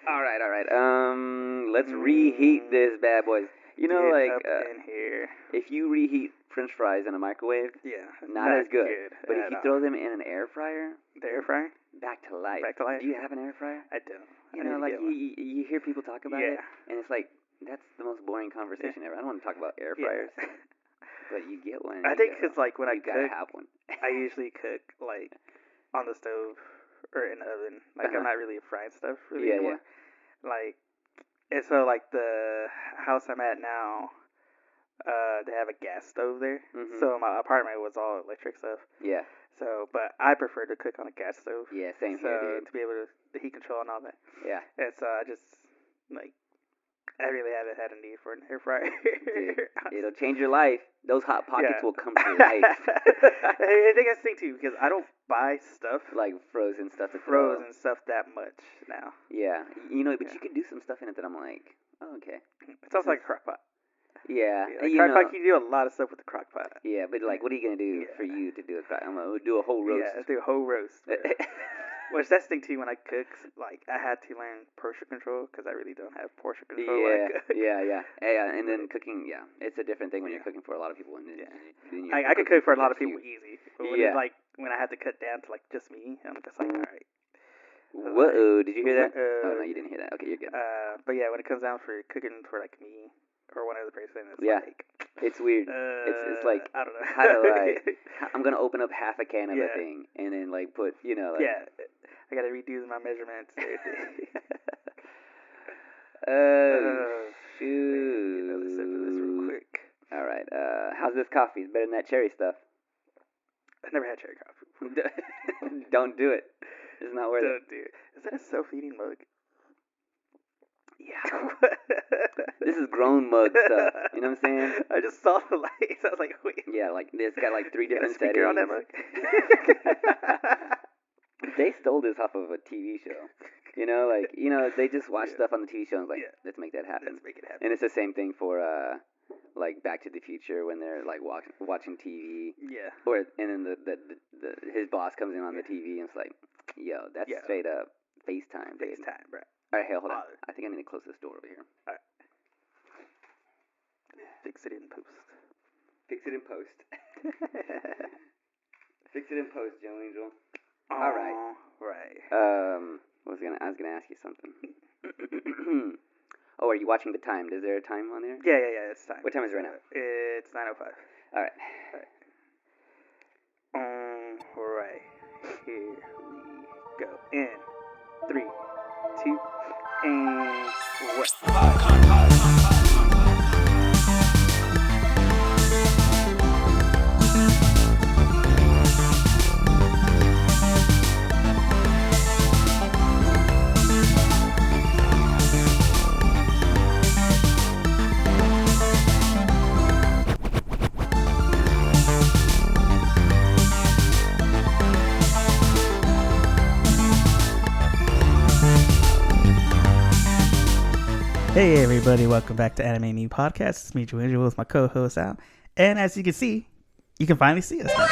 All right. Let's reheat this bad boys. You know, Get like up in here. if you reheat French fries in a microwave, Yeah, not as good. But if at you all. throw them in an air fryer, The air fryer, back to life. Back to life? Do you have an air fryer? I don't. You I know, need to like get one. you hear people talk about Yeah. it, and it's like that's the most boring conversation ever. I don't want to talk about air fryers, but you get one. and I you think go, it's like when I you gotta cook, have one. I usually cook like on the stove or in the oven. Like Uh-huh. I'm not really frying stuff really Yeah, anymore. Like, and so like the house I'm at now, they have a gas stove there. Mhm. So my apartment was all electric stuff. Yeah, So, but I prefer to cook on a gas stove. yeah, same So here, dude. to be able to the heat control and all that. Yeah, And so I just like I really haven't had a need for an air fryer. dude, it'll change your life. Those hot pockets Yeah. will come to life. I think that's the thing too because I don't buy stuff Like frozen stuff to throw. frozen stuff that much now. Yeah, you know, but Yeah. you can do some stuff in it that I'm like, oh, okay. It's also like a crock pot. Yeah, Like you crock know, pot, you can do a lot of stuff with the crock pot. yeah, but like, what are you gonna do Yeah. for you to do a crock? I'm gonna do a whole roast. Yeah, do a whole roast. Which that's the thing too. When I cook, like I had to learn portion control because I really don't have portion control when I Yeah, cook. yeah, and then cooking, yeah, it's a different thing when you're Yeah. cooking for a lot of people. And then, Yeah. then you're I could cooking cook for a lot of just people you. easy, but when Yeah. it's like when I had to cut down to like just me, I'm just like, all right. Whoa, did you hear that? Oh, no, Uh, you didn't hear that. Okay, you're good. But yeah, when it comes down for cooking for like me or one other person, it's Yeah. like It's weird. It's like, I don't know. how do I'm gonna open up half a can of a Yeah. thing and then like put, you know, like, Yeah, I gotta redo my measurements. Everything. shoot. Get another sip of this real quick. All right. How's this coffee? It's better than that cherry stuff. I've never had cherry coffee before. Don't do it. It's not worth it. Don't do it. Is that a self-eating mug? Yeah. This is grown mug stuff. You know what I'm saying? I just saw the lights. I was like, wait. Yeah, like it's got like 3 You got a different speaker on that settings. mug? They stole this off of a TV show. You know, like, you know, they just watch Yeah. stuff on the TV show and like, Yeah. let's make that happen. Let's make it happen. And it's the same thing for like Back to the Future when they're like watching TV, Yeah. or and then the his boss comes in on the TV and it's like, yo, that's Yeah. straight up FaceTime, dude. FaceTime, bro. All right, hey, hold on. Father. I think I need to close this door over here. Fix it in post. Fix it in post. Fix it in post, Joe Angel. All right. Right. I was gonna ask you something. Oh, are you watching the time? Is there a time on there? Yeah, it's time. What time is it right now? It's 9:05. All right. Right. Here we go. In 3, 2, and what? Hey everybody, welcome back to Anime Me Podcast. It's me, Joe Angel, with my co-host Al. And as you can see, you can finally see us now.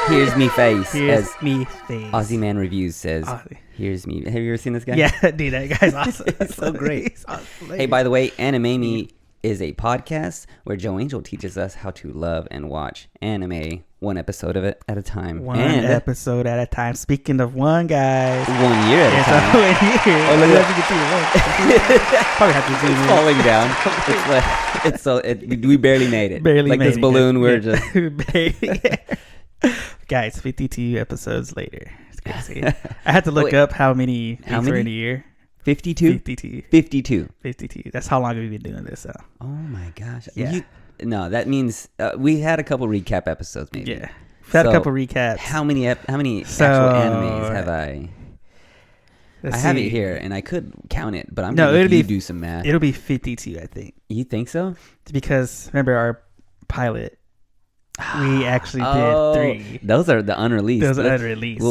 Here's me face. Here's as me face. Aussie Man Reviews says, Aussie. here's me. Have you ever seen this guy? Yeah, dude, that guy's awesome. It's so great. He's awesome. Hey, by the way, Anime Me is a podcast where Joe Angel teaches us how to love and watch anime, one episode of it at a time. One and episode at a time. Speaking of one, guys. 1 year at a It's time. a year. Oh, look at You can see the look. Probably have to zoom It's in. falling down. It's like it's so we barely made it. Barely like made this it, balloon. guys. We're Yeah. just Guys, 52 episodes later. It's crazy. I had to look Wait, up how many how things were in many? a year. 52. 52. 52. 52. That's how long we've been doing this. So. Oh my gosh. Yeah. No, that means we had a couple recap episodes maybe. Yeah. We've had a So, couple recaps. How many actual So, animes have I? Let's I have see. it here, and I could count it, but I'm No, gonna it'll let you be- do some math. It'll be 52, I think. You think so? Because remember our pilot, we actually did 3. Those are the unreleased. Those are Let's- unreleased.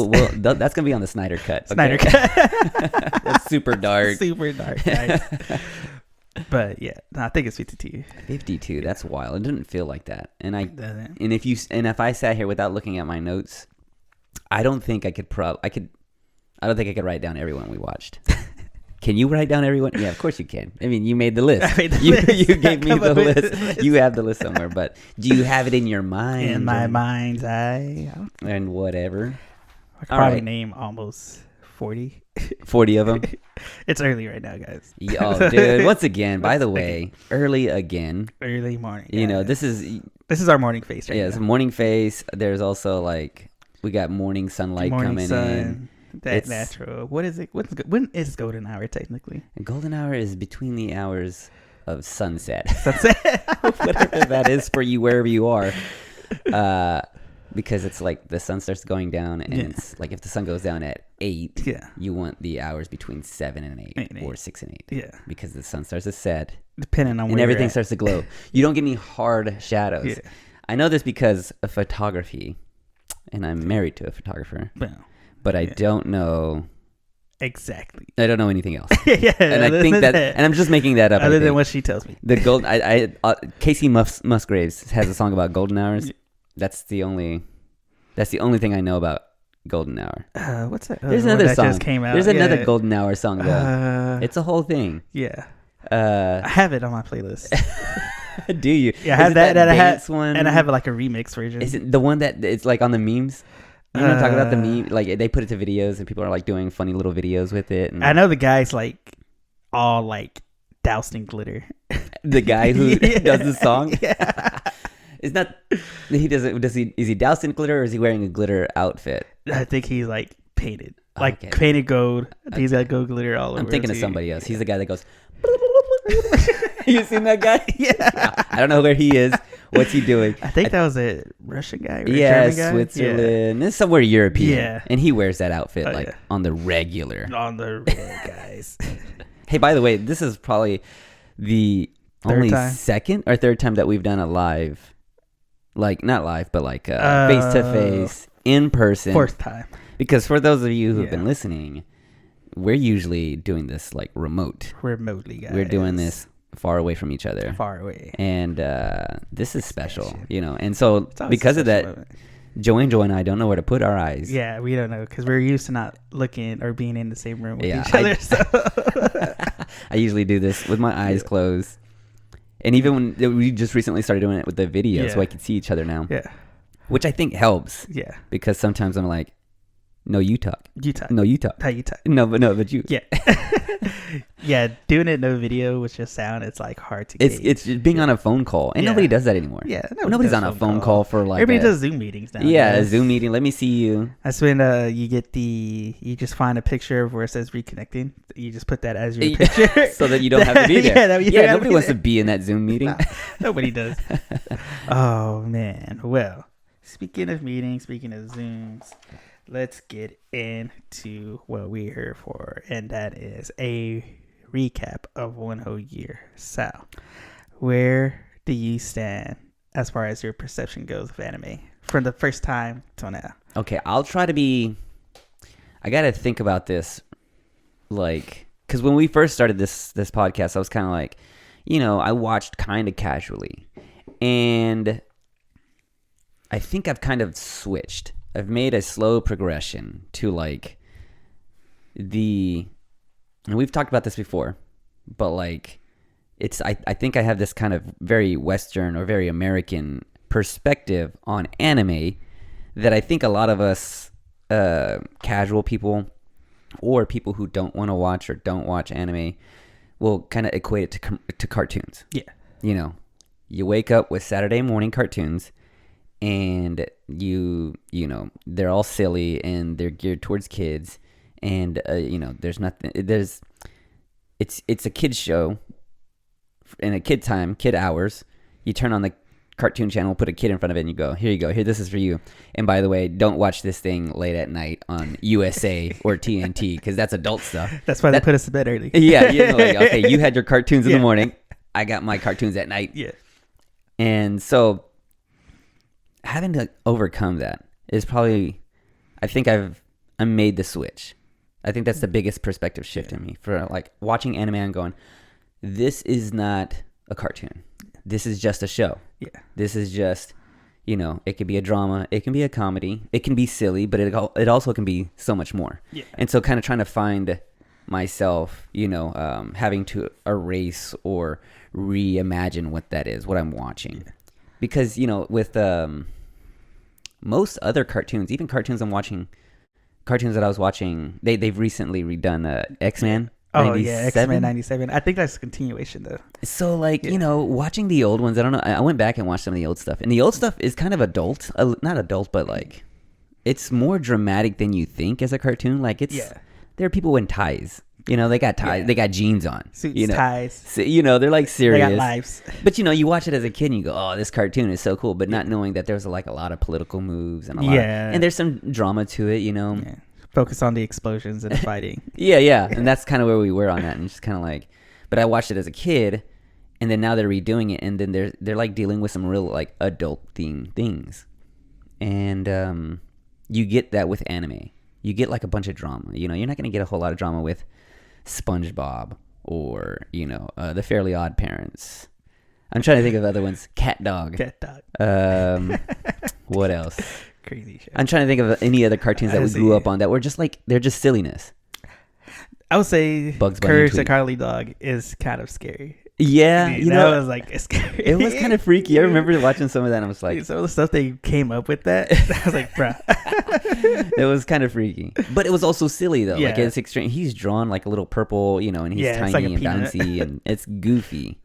That's gonna be on the Snyder cut. okay? Snyder Cut. That's super dark. Super dark, guys. But yeah, no, I think it's 52. 52. That's wild. It didn't feel like that. And Doesn't. if I sat here without looking at my notes, I don't think I could. I don't think I could write down everyone we watched. Can you write down everyone? Yeah, of course you can. I mean, you made the list. I made the you, list. you gave me Come the up with list. the list. You have the list somewhere, but do you have it in your mind? In my mind's eye, And whatever. I could All probably right. name almost 40. 40 of them. It's early right now, guys. Oh, dude. Once again, by the way, early again. Early morning. You know, guys. this is our morning face right it's now. morning face. There's also like we got morning sunlight Morning coming sun, in. that It's- natural. What is it? When is golden hour technically? Golden hour is between the hours of sunset. Sunset. Whatever that is for you wherever you are. Because it's like the sun starts going down, and Yeah. it's like if the sun goes down at 8, Yeah. you want the hours between 7 and 8, Eight and or eight. 6 and 8. Yeah. Because the sun starts to set Depending on and where everything you're at. starts to glow. You don't get any hard shadows. Yeah. I know this because of photography, and I'm married to a photographer, Boom. but I Yeah. don't know. Exactly. I don't know anything else. Yeah. And I other think than that, and I'm just making that up. I other than think. what she tells me. The gold, Casey Musgraves has a song about golden hours. That's the only thing I know about golden hour. What's that? There's one another that song. just came out. There's another Yeah. golden hour song though. It's a whole thing. Yeah. I have it on my playlist. Do you? Yeah, I have Is it that. And I have dance one. and I have like a remix version. Is it the one that it's like on the memes? You know what I'm talking about? The Uh, meme, like they put it to videos and people are like doing funny little videos with it. And I know the guy's like all like doused in glitter. the guy who Yeah. does the song. Yeah. It's not. He doesn't. Does he? Is he doused in glitter or is he wearing a glitter outfit? I think he's like painted, like Okay. painted gold. I think he's got gold glitter all over. I'm thinking of too. somebody else. He's the guy that goes. You seen that guy? Yeah. I don't know where he is. What's he doing? I think that was a Russian guy. Or a Yeah, German guy. Switzerland. It's somewhere European. Yeah. And he wears that outfit Oh, like yeah. on the regular. Yeah. On the road, guys. Hey, by the way, this is probably the Third only time? second or third time that we've done a live, like not live, but like face to face in person. Fourth time. Because for those of you who've Yeah. been listening, we're usually doing this like remote. Remotely, guys. We're doing this far away from each other. far away. And this is special, you know. And so It's always because a of special that, moment. Joe Angel and I don't know where to put our eyes. Yeah, we don't know because we're used to not looking or being in the same room with Yeah, each other. So. I usually do this with my eyes closed. And even when we just recently started doing it with the video, so Yeah. I can see each other now, Yeah, which I think helps yeah. because sometimes I'm like, no, you talk. You talk. No, you talk. How you talk? No, but you. Yeah. Yeah, doing it no video with just sound, it's like hard to It's gauge. it's just being on a phone call, and Yeah. nobody does that anymore. Yeah, Nobody's does on a phone call for like. everybody a- does Zoom meetings now. Yeah, a Zoom meeting. Let me see you. That's when you get you just find a picture of where it says reconnecting. You just put that as your picture. So that you don't have to be there. Yeah, that you don't have to nobody be wants there. to be in that Zoom meeting. Nah, nobody does. Oh man. Well, speaking of meetings, speaking of Zooms, let's get into what we're here for, and that is a recap of one whole year. So, where do you stand as far as your perception goes of anime from the first time till now? Okay, I'll try to be. I gotta think about this, like, because when we first started this podcast, I was kind of like, you know, I watched kind of casually, and I think I've kind of switched. I've made a slow progression to like and we've talked about this before, but like, it's I think I have this kind of very Western or very American perspective on anime that I think a lot of us casual people or people who don't want to watch or don't watch anime will kind of equate it to cartoons. Yeah. You know, you wake up with Saturday morning cartoons and you know, they're all silly and they're geared towards kids and you know, it's a kid's show in a kid hours. You turn on the cartoon channel, put a kid in front of it, and you go, here you go, here, this is for you. And by the way, don't watch this thing late at night on USA or TNT because that's adult stuff. That's why they put us to bed early. Yeah, you know, like, okay, you had your cartoons in Yeah. the morning. I got my cartoons at night. Yeah. And so having to overcome that is probably, I think I made the switch. I think that's the biggest perspective shift in me for like watching anime and going, this is not a cartoon. This is just a show. Yeah. This is just, you know, it could be a drama. It can be a comedy. It can be silly, but it also can be so much more. Yeah. And so kind of trying to find myself, having to erase or reimagine what that is, what I'm watching. Because, with most other cartoons, even cartoons that I was watching, they've recently redone X-Men. Oh 97? yeah, X-Men 97. I think that's a continuation though. So watching the old ones, I don't know. I went back and watched some of the old stuff, and the old stuff is kind of adult, not adult, but like it's more dramatic than you think as a cartoon. Like there are people in ties. They got ties. They got jeans on. Suits, ties. So, they're like serious. They got lives. But you watch it as a kid and you go, "Oh, this cartoon is so cool," but not knowing that there's like a lot of political moves and and there's some drama to it. Yeah. Focus on the explosions and the fighting. yeah. And that's kind of where we were on that. And just kind of like, but I watched it as a kid, and then now they're redoing it, and then they're like dealing with some real like adult themed things, and you get that with anime. You get like a bunch of drama. You're not going to get a whole lot of drama with SpongeBob or the Fairly Odd Parents. I'm trying to think of other ones. Cat Dog. What else? Crazy shit. I'm trying to think of any other cartoons that we grew up on that were just like they're just silliness. I would say Bugs Bunny Courage the Cowardly Dog is kind of scary. Yeah, that was like scary. It was kind of freaky. I remember watching some of that and I was like, some of the stuff they came up with that. I was like, bruh. It was kind of freaky, but it was also silly though. Yeah. Like it's extreme. He's drawn like a little purple, and he's tiny like and bouncy, and it's goofy.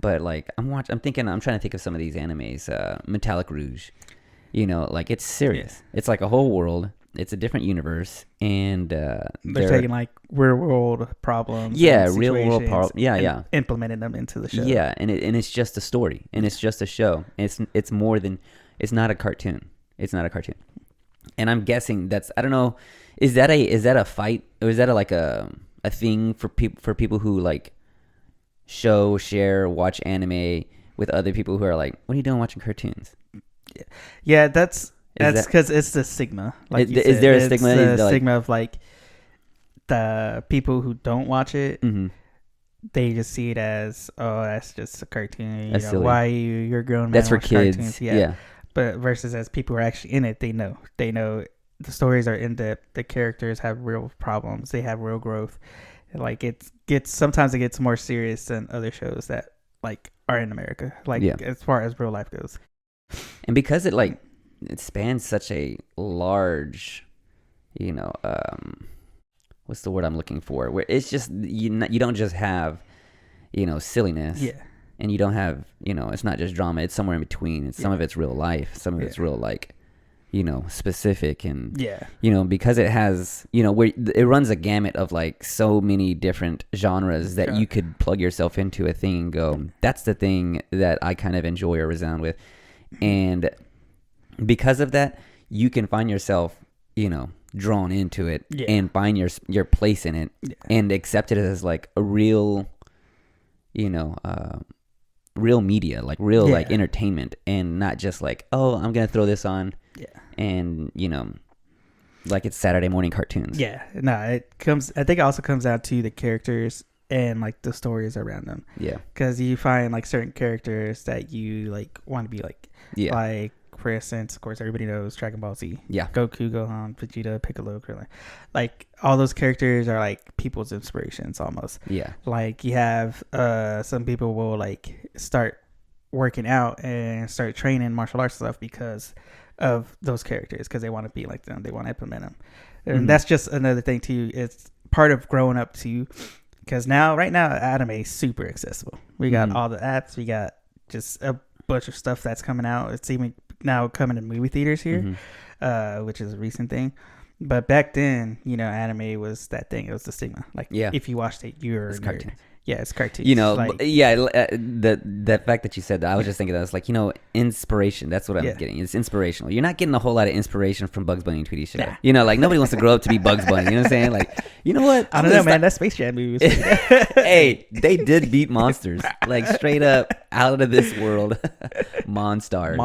But like I'm trying to think of some of these animes. Metallic Rouge, like it's serious. Yeah. It's like a whole world. It's a different universe, and they're taking like real world problems. Yeah, real world problems. Yeah, implementing them into the show. Yeah, and it's just a story, and it's just a show. It's more than. It's not a cartoon. It's not a cartoon. And I'm guessing I don't know. Is that a fight, or is that a thing for people who like share, watch anime with other people who are like, what are you doing watching cartoons? Yeah, that's because it's the stigma. Like, is there a stigma? It's the stigma of like the people who don't watch it. Mm-hmm. They just see it as, oh, that's just a cartoon. That's silly. Why you're a grown man? That's for kids. Cartoons. Yeah. But versus as people who are actually in it, they know the stories are in depth. The characters have real problems. They have real growth. Like sometimes it gets more serious than other shows that like are in America. Like as far as real life goes. And because it spans such a large, what's the word I'm looking for? Where it's just you don't just have, silliness. Yeah. And you don't have, it's not just drama. It's somewhere in between. Some of it's real life. Some of it's real specific, and because it has, where it runs a gamut of like so many different genres that you could plug yourself into a thing and go, that's the thing that I kind of enjoy or resound with, and because of that, you can find yourself, drawn into it and find your place in it and accept it as like a real, real media, like real like entertainment, and not just like, oh, I'm gonna throw this on and like it's Saturday morning cartoons. I think it also comes down to the characters and like the stories around them, because you find like certain characters that you like want to be like for instance, of course, everybody knows Dragon Ball Z. Yeah. Goku, Gohan, Vegeta, Piccolo, Krillin. Like, all those characters are, like, people's inspirations almost. Yeah. Like, you have some people will, like, start working out and start training martial arts stuff because of those characters, because they want to be like them. They want to implement them. And that's just another thing, too. It's part of growing up, too, because right now, anime is super accessible. We got all the apps. We got just a bunch of stuff that's coming out. It's even now coming to movie theaters here, which is a recent thing. But back then, anime was that thing. It was the stigma. Like, if you watched it, you're a nerd. Yeah, it's cartoons. The fact that you said that, I was just thinking that. I was like, inspiration. That's what I'm getting. It's inspirational. You're not getting a whole lot of inspiration from Bugs Bunny and Tweety Show. Nah. Like, nobody wants to grow up to be Bugs Bunny. You know what I'm saying? Like, you know what? I don't know, man. That Space Jam movie was Hey, they did beat monsters. Like, straight up, out of this world. Monstars.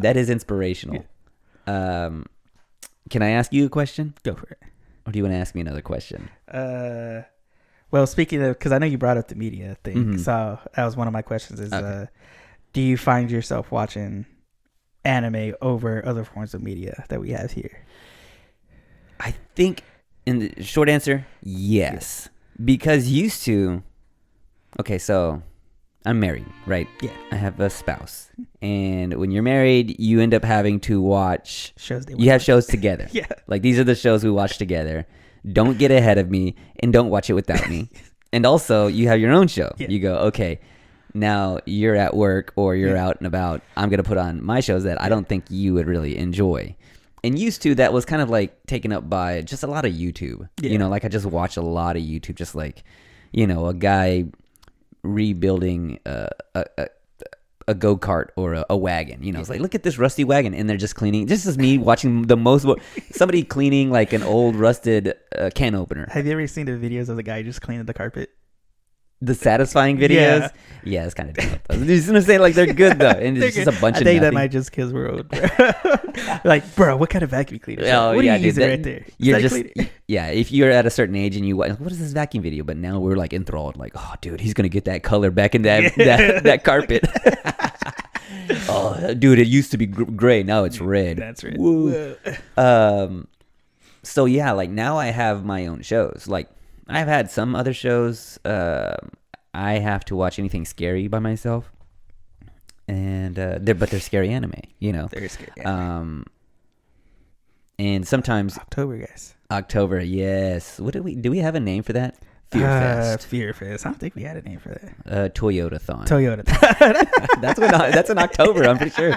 That is inspirational. Can I ask you a question? Go for it. Or do you want to ask me another question? Well, speaking of, because I know you brought up the media thing, so that was one of my questions is, do you find yourself watching anime over other forms of media that we have here? I think And the short answer, yes. Because used to, okay, so I'm married, right? Yeah. I have a spouse. And when you're married, you end up having to watch Shows they you have shows together. Yeah. Like, these are the shows we watch together. Don't get ahead of me and don't watch it without me. And also, you have your own show. Yeah. You go, okay, now you're at work or you're out and about. I'm going to put on my shows that I don't think you would really enjoy. And used to, that was kind of like taken up by just a lot of YouTube. Yeah. You know, like I just watch a lot of YouTube, just like, you know, a guy rebuilding a go-kart or a wagon. You know, it's like, look at this rusty wagon, and they're just cleaning. This is me watching somebody cleaning like an old rusted can opener. Have you ever seen the videos of the guy just cleaning the carpet? The satisfying videos, yeah, it's kind of dope. I was just gonna say, like, they're good though, and it's just a bunch I of think that nothing. might just kill we're old. Like, bro, what kind of vacuum cleaner? Oh, what yeah, are you dude, using right there? Is You're that just cleaner? yeah. If you're at a certain age and you what is this vacuum video? But now we're like enthralled, like, oh, dude, he's gonna get that color back in that carpet. Oh, dude, it used to be gray, now it's red. That's right. Woo. So yeah, like now I have my own shows. Like I've had some other shows. I have to watch anything scary by myself, and they're scary anime, you know. They're scary. And sometimes October, guys. October, yes. What do we have a name for that? Fear Fest. Fear Fest. I don't think we had a name for that. Toyota-thon. Toyota. That's in October, I'm pretty sure.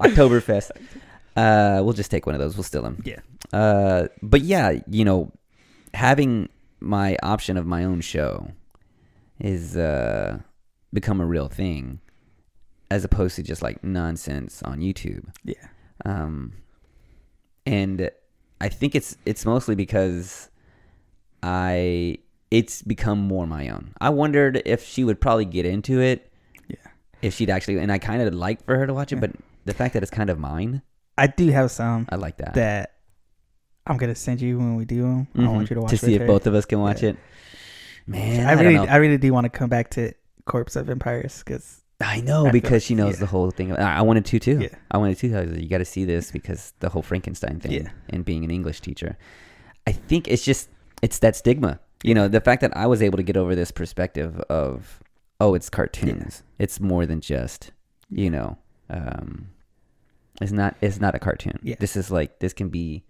Oktoberfest. We'll just take one of those. We'll steal them. Yeah. But yeah, you know, having my option of my own show is become a real thing, as opposed to just like nonsense on YouTube. Yeah. And I think it's mostly because it's become more my own. I wondered if she would probably get into it. Yeah. If she'd actually, and I kind of like for her to watch it, but the fact that it's kind of mine, I do have some I like that. that I'm gonna send you when we do them. I want you to watch to see if her. both of us can watch it. Man, I don't know. really do want to come back to Corpse of Empires because I know, I because feel she knows yeah. the whole thing. I wanted to too. Yeah. I wanted to. I was like, you got to see this because the whole Frankenstein thing and being an English teacher. I think it's that stigma. You know, the fact that I was able to get over this perspective of, oh, it's cartoons. Yeah. It's more than just, you know, it's not a cartoon. Yeah. This can be,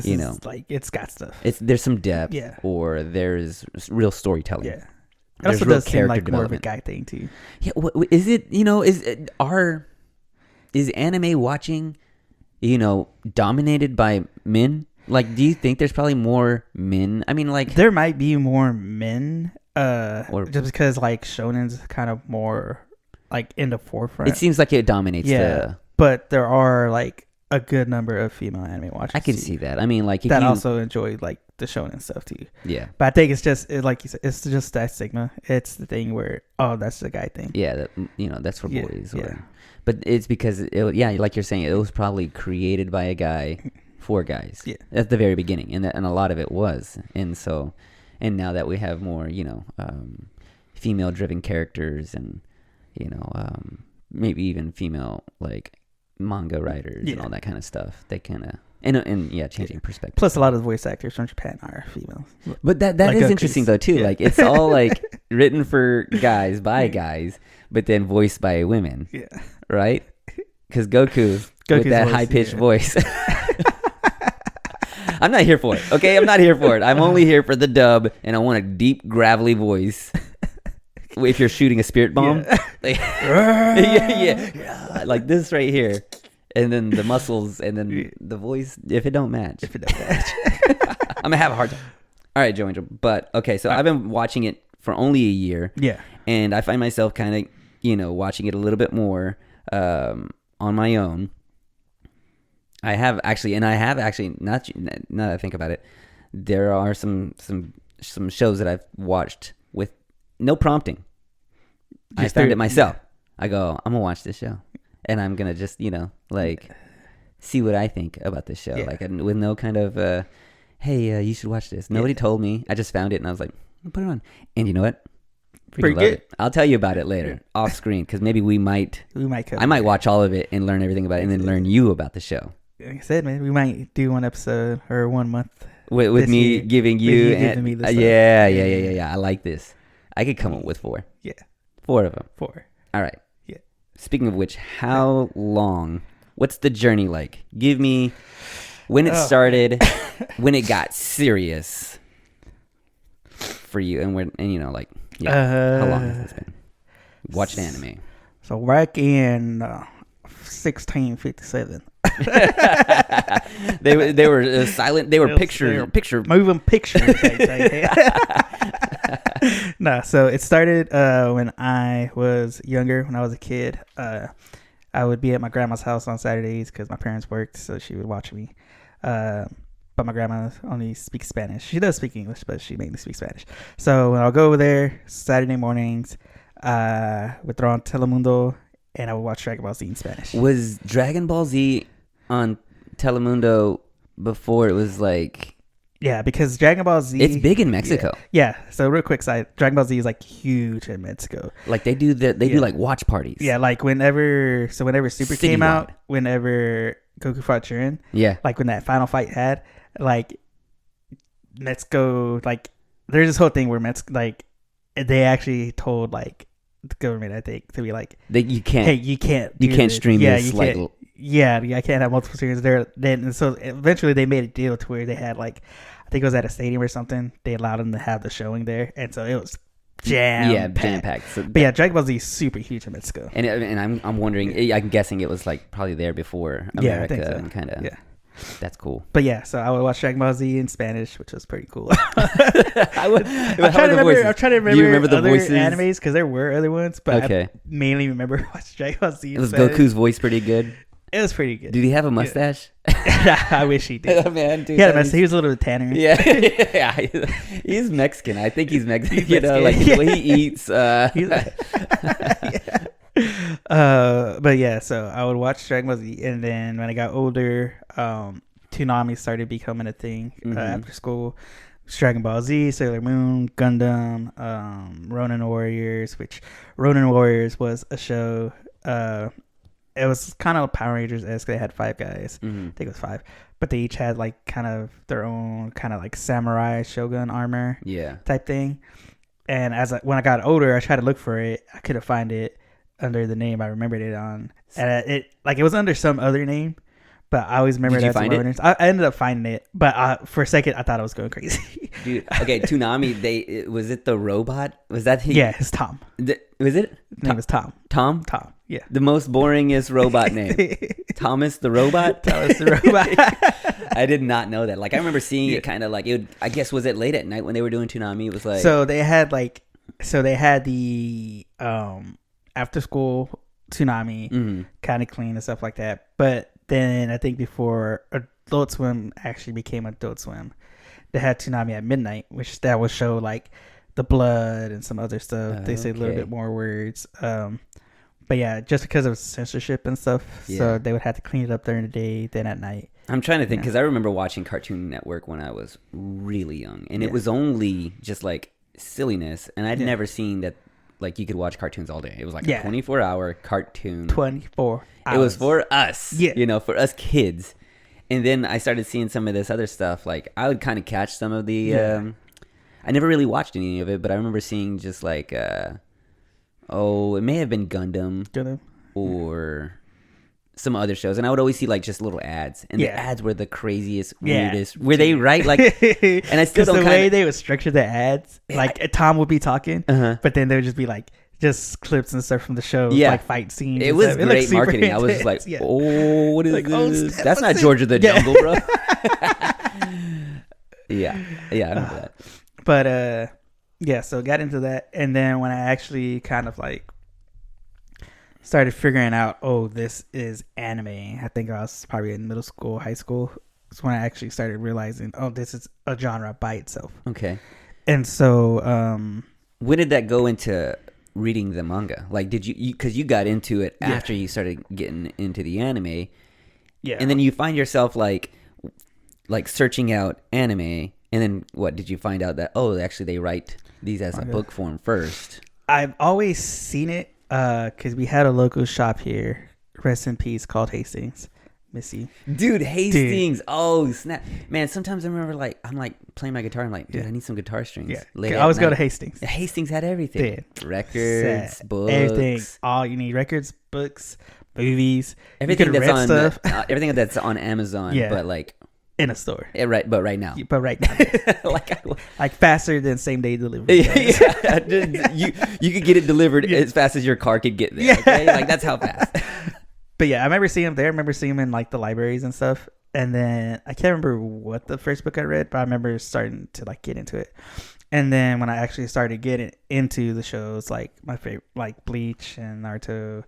you know, like it's got stuff. There's some depth, Yeah. or there's real storytelling. Yeah. It There's also real does seem character like more of a development. guy thing too. Yeah, is it? You know, is anime watching, you know, dominated by men? Like, do you think there's probably more men? I mean, like, There might be more men, Or- just because like shonen's kind of more like in the forefront. it seems like it dominates. Yeah. But there are like a good number of female anime watchers. I can too, see that. I mean, like, if that you, also enjoy like the shonen stuff too. yeah, But I think it's just like you said, it's just that stigma. It's the thing where that's the guy thing. yeah, that, you know, that's for Yeah, boys. yeah. Or, but it's because like you're saying, it was probably created by a guy for guys. Yeah. At the very beginning, and a lot of it was, and so, and now that we have more, you know, female-driven characters, and you know, maybe even female like manga writers and all that kind of stuff, they kind of and changing perspective. Plus, a lot of the voice actors from Japan are females. But that Like is Goku's. interesting though too. Yeah. Like, it's all like written for guys by guys, but then voiced by women, Yeah. right? Because Goku's with Goku's that voice, high pitched yeah. voice. I'm not here for it. Okay, I'm not here for it. I'm only here for the dub, and I want a deep, gravelly voice. If you're shooting a spirit bomb, like, yeah, like this right here, and then the muscles, and then the voice. If it don't match, I'm gonna have a hard time. All right, Joe Angel. But okay, so I've been watching it for only a year. Yeah. And I find myself kind of, you know, watching it a little bit more on my own. I have actually, now that I think about it, there are some shows that I've watched with no prompting. I found it myself. I go, I'm gonna watch this show, and I'm gonna just, you know, like, see what I think about this show, like, with no kind of, hey, you should watch this. Nobody told me. I just found it, and I was like, I'll put it on. And you know what? Freaking love it. I'll tell you about it later, off screen, because maybe I might watch all of it and learn everything about it, and then learn you about the show. Like I said, man, we might do one episode or 1 month with This me year, giving with you, you giving me the stuff. yeah. I like this. I could come up with 4. Yeah. 4 of them. 4. All right. Yeah. Speaking of which, how long? What's the journey like? Give me when it started, when it got serious for you, and when, and like, how long has this been? Watching anime. So back in 1657. They were silent. They were picture moving pictures. No, so it started when I was younger. When I was a kid, I would be at my grandma's house on Saturdays because my parents worked, so she would watch me. But my grandma only speaks Spanish. She does speak English, but she mainly speaks Spanish. So when I'll go over there Saturday mornings, would throw on Telemundo, and I would watch Dragon Ball Z in Spanish. Was Dragon Ball Z on Telemundo before it was like? Yeah, because Dragon Ball Z, it's big in Mexico. Yeah. So real quick side, Dragon Ball Z is like huge in Mexico. Like they do do like watch parties. Yeah, like whenever Super came Citywide. out, whenever Goku fought Jiren, Yeah. like when that final fight had, like Mexico, like there's this whole thing where Mexico, like they actually told like the government, I think, to be like, You can't. hey, you can't stream yeah, this you like. can't. Yeah, I can't have multiple streams there. Then so eventually they made a deal to where they had like, I think it was at a stadium or something. They allowed them to have the showing there, and so it was jam packed. So but yeah, Dragon Ball Z is super huge in Mexico. and I'm wondering. I'm guessing it was like probably there before America, Yeah, I think so. and kind of. Yeah. That's cool. But yeah, so I would watch Dragon Ball Z in Spanish, which was pretty cool. I'm I'm trying to remember Do you remember the other voices? animes because there were other ones, but Okay. I mainly remember watching Dragon Ball Z. In Was Spanish. Goku's voice pretty good? It was pretty good. Did he have a mustache? I wish he did. Oh, man, dude, He had a that mustache. He was a little bit tanner. Yeah, yeah, he's Mexican. I think he's Mexican. He's You know, like Mexican. the way he eats. He's but yeah, so I would watch Dragon Ball Z, and then when I got older, Toonami started becoming a thing after school. Dragon Ball Z, Sailor Moon, Gundam, Ronin Warriors, which Ronin Warriors was a show. It was kind of Power Rangers-esque. They had 5 guys. I think it was 5. But they each had like kind of their own kind of like samurai shogun armor type thing. And when I got older, I tried to look for it. I couldn't find it under the name I remembered it on. And it was under some other name. But I always remember Did you that's find it? I ended up finding it, but for a second I thought I was going crazy. Dude, okay, Toonami. Was it the robot? Was that him? Yeah, it's Tom. Was it? His name is Tom. Tom. Tom. Yeah. The most boringest robot name. Thomas the robot. Thomas the robot. I did not know that. Like I remember seeing it kind of like it would, I guess was it late at night when they were doing Toonami? It was like so they had the after school Toonami kind of clean and stuff like that. But then I think before Adult Swim actually became Adult Swim, they had Toonami at midnight, which that would show like the blood and some other stuff. They say a little bit more words. But yeah, just because of censorship and stuff, so they would have to clean it up during the day, then at night. I'm trying to think because I remember watching Cartoon Network when I was really young, and it was only just like silliness, and I'd never seen that like you could watch cartoons all day. It was like a 24-hour cartoon. 24 hours. It was for us, yeah. For us kids. And then I started seeing some of this other stuff. Like I would kind of catch some of the. I never really watched any of it, but I remember seeing just like, it may have been Gundam or some other shows, and I would always see like just little ads, and the ads were the craziest, weirdest. Were they right? Like, and I still don't. The way they would structure the ads, like Tom would be talking, but then there would just be like just clips and stuff from the show, like fight scenes. It was great marketing. Intense. I was just like, oh, what is like, this? That's not George of the Jungle, bro. yeah, I remember that. But so got into that, and then when I actually kind of like started figuring out, this is anime. I think I was probably in middle school, high school. It's when I actually started realizing, this is a genre by itself. Okay. And so, when did that go into reading the manga? Like, did you because you got into it after you started getting into the anime, and then you find yourself like searching out anime, and then what did you find out that actually they write these as a book form first? I've always seen it because we had a local shop here, rest in peace, called Hastings. Missy. Dude, Hastings. Oh, snap. Man, sometimes I remember, like, I'm, like, playing my guitar. I'm like, dude, I need some guitar strings. Yeah. Late I at always go to night. Hastings. Hastings had everything. Dude. Records, books. Everything. All you need. Records, books, movies. Everything you that's could on rent stuff. everything that's on Amazon, Yeah. but, like... in a store. But right now. But right now. like faster than same day delivery. Yeah, you could get it delivered as fast as your car could get there. Yeah. Okay? Like, that's how fast. But yeah, I remember seeing them there. I remember seeing them in like the libraries and stuff. And then I can't remember what the first book I read, but I remember starting to like get into it. And then when I actually started getting into the shows, like my favorite, like Bleach and Naruto,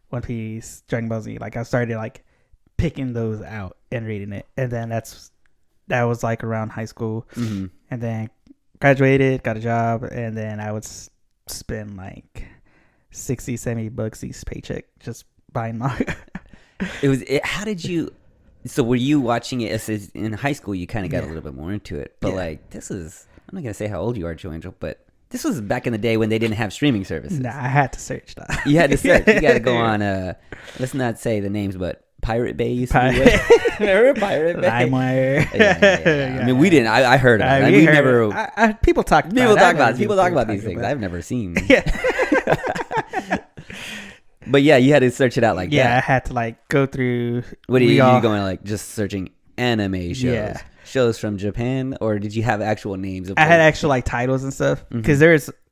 One Piece, Dragon Ball Z, like I started like picking those out and reading it. And then that was like around high school. Mm-hmm. And then graduated, got a job, and then I would spend like 60, 70 bucks each paycheck just buying manga. How did you... So were you watching it as in high school? You kind of got a little bit more into it, but like this is... I'm not gonna say how old you are, Joe Angel, but this was back in the day when they didn't have streaming services. Nah, I had to search that. You had to search. You got to go on. Let's not say the names, but Pirate Bay used to be with. Remember Pirate Bay? LimeWire. Yeah. I mean, we didn't. I heard of it. We never. People talk about People talk about these things. About. I've never seen. Yeah. But yeah, you had to search it out like that. Yeah, I had to like go through. What are you going like just searching anime shows? Yeah. Shows from Japan, or did you have actual names? I had actual like titles and stuff because I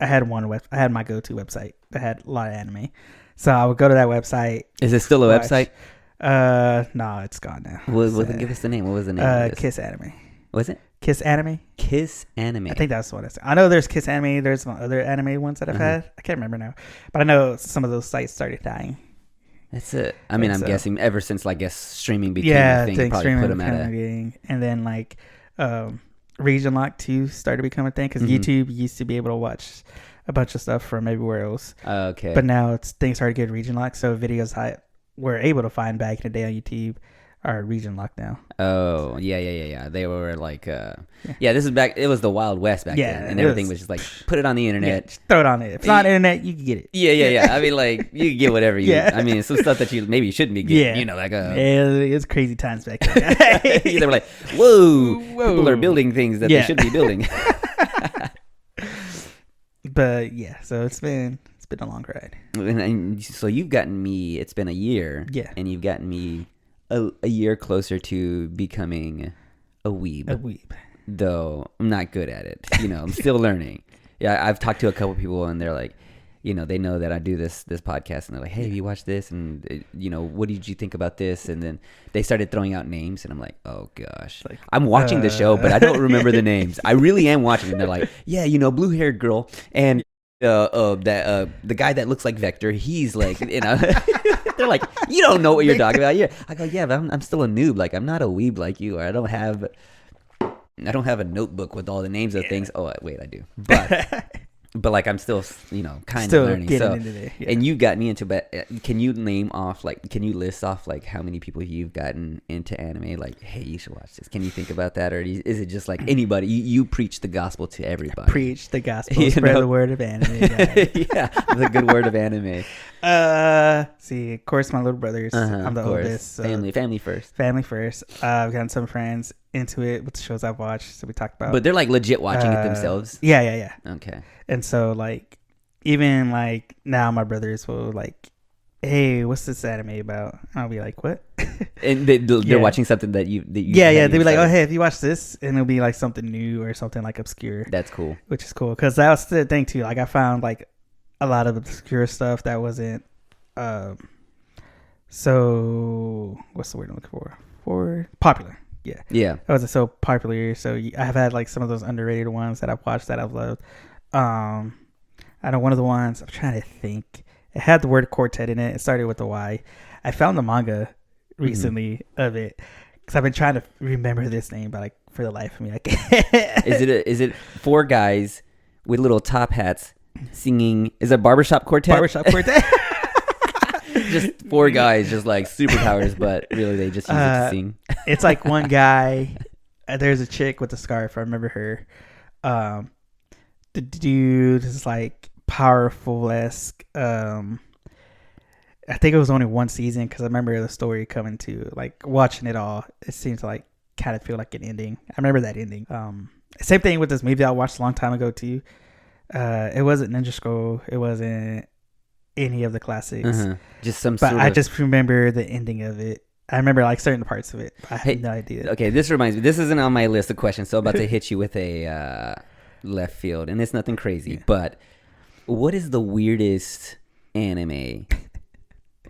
had I had my go-to website that had a lot of anime, so I would go to that website. Is it still a website? No, it's gone now. Give us the name. What was the name? Of this? Kiss Anime. Was it Kiss Anime? Kiss Anime? I think that's what it's. I know there's Kiss Anime. There's some other anime ones that I've had. I can't remember now, but I know some of those sites started dying. That's it. I mean, I'm guessing ever since streaming became a thing, you probably put them at a... And then like Region Lock 2 started to become a thing because YouTube used to be able to watch a bunch of stuff from everywhere else. Okay. But now things started getting region locked, so videos I were able to find back in the day on YouTube are region locked now. Oh, yeah. They were like, this is back. It was the Wild West back then, and everything was just like, put it on the internet. Yeah, throw it on it. If it's not internet, you can get it. Yeah. I mean, like, you can get whatever you. I mean, some stuff that you maybe shouldn't be getting. You know, like it's crazy times back then. They were like, whoa, people are building things that they shouldn't be building. But yeah, so it's been a long ride. And so you've gotten me. It's been a year. Yeah, and you've gotten me a year closer to becoming a weeb. Though I'm not good at it. You know, I'm still learning. Yeah, I've talked to a couple people and they're like, you know, they know that I do this podcast and they're like, hey, have you watched this? And, you know, what did you think about this? And then they started throwing out names and I'm like, oh gosh, like, I'm watching the show, but I don't remember the names. I really am watching and they're like, yeah, you know, blue haired girl. And the guy that looks like Vector, he's like, you know, they're like, you don't know what you're talking about. Yeah, I go, yeah, but I'm still a noob. Like, I'm not a weeb like you are. I don't have a notebook with all the names of things. Oh wait, I do. But like I'm still, you know, kind of learning. So, and you got me into. But can you list off like how many people you've gotten into anime? Like, hey, you should watch this. Can you think about that, or is it just like anybody? You preach the gospel to everybody. Preach the gospel. Spread the word of anime. Yeah, the good word of anime. See, of course, my little brothers. I'm the oldest. So family first. Family first. I've gotten some friends into it with the shows I've watched. So we talked about. But they're like legit watching it themselves. Yeah. Okay. And so like, even like now, my brothers will like, hey, what's this anime about? And I'll be like, what? And they're watching something that you they'll be like, oh, hey, if you watch this, and it'll be like something new or something like obscure. That's cool. Which is cool because that was the thing too. Like I found like a lot of obscure stuff that wasn't so what's the word I'm looking for popular. Yeah, it wasn't so popular. So I've had like some of those underrated ones that I've watched that I've loved. I know one of the ones I'm trying to think. It had the word quartet in it. It started with a Y. I found the manga recently of it because I've been trying to remember this name, but like for the life of me, I can't. Is it four guys with little top hats singing? Is it barbershop quartet? Barbershop quartet. Just four guys, just like superpowers, but really they just use it to sing. It's like one guy. There's a chick with a scarf. I remember her. The dude is like powerful-esque. I think it was only one season because I remember the story coming to like watching it all. It seems to like kind of feel like an ending. I remember that ending. Same thing with this movie I watched a long time ago too. It wasn't Ninja Scroll. It wasn't any of the classics. Just some but sort I of... just remember the ending of it. I remember like certain parts of it. I had no idea. Okay, this reminds me. This isn't on my list of questions, so I'm about to hit you with a left field, and it's nothing crazy. Yeah. But what is the weirdest anime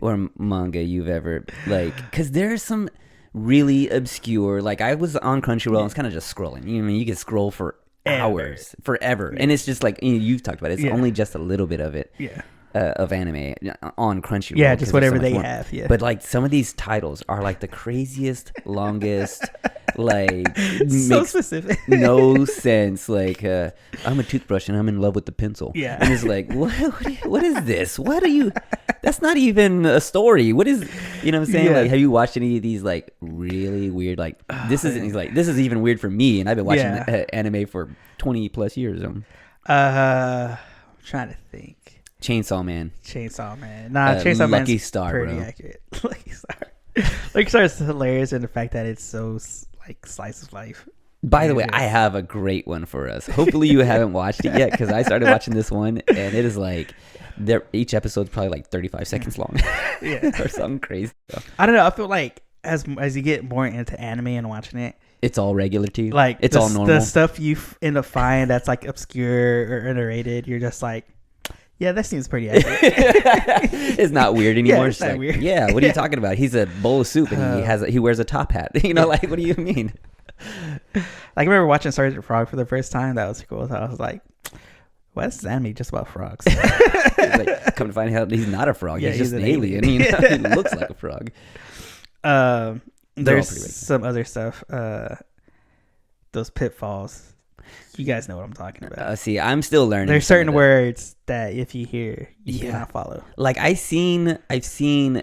or manga you've ever like? Because there's some really obscure. Like I was on Crunchyroll, and it's kind of just scrolling. You know, what I mean, you can scroll for hours, forever, and it's just like you've talked about it. It's only just a little bit of it. Yeah. Of anime on Crunchyroll. Yeah, just whatever so they more. have. Yeah. But like some of these titles are like the craziest, longest, like so makes specific. no sense. Like I'm a toothbrush and I'm in love with the pencil. Yeah. And it's like what is this? What are you? That's not even a story. What is, you know what I'm saying? Yeah. Like, have you watched any of these like really weird? Like this isn't. He's like, this is even weird for me, and I've been watching anime for 20 plus years. I'm trying to think. Chainsaw Man. Nah, Chainsaw Man's Lucky Star, pretty bro. accurate. Lucky Star. Lucky Star is hilarious in the fact that it's so like slice of life. By the way, I have a great one for us. Hopefully you haven't watched it yet, because I started watching this one, and it is like, each episode's probably like 35 seconds long. Yeah. Or something crazy. I don't know. I feel like as you get more into anime and watching it, It's all regular to you? like it's all normal? The stuff you end up finding that's like obscure or underrated, you're just like, yeah, that seems pretty accurate. It's not weird anymore. Yeah, it's not like, weird. yeah, what are you talking about? He's a bowl of soup and he wears a top hat. You know, like, what do you mean? Like, I remember watching Sergeant Frog for the first time. That was cool. So I was like, well, this is anime just about frogs. Like, come to find out he's not a frog. Yeah, he's just he's an an alien. alien. You know? He looks like a frog. There's pretty some other stuff. Those pitfalls. You guys know what I'm talking about. See, I'm still learning. There's some of certain that. words that if you hear, you Yeah. cannot follow. Like I've seen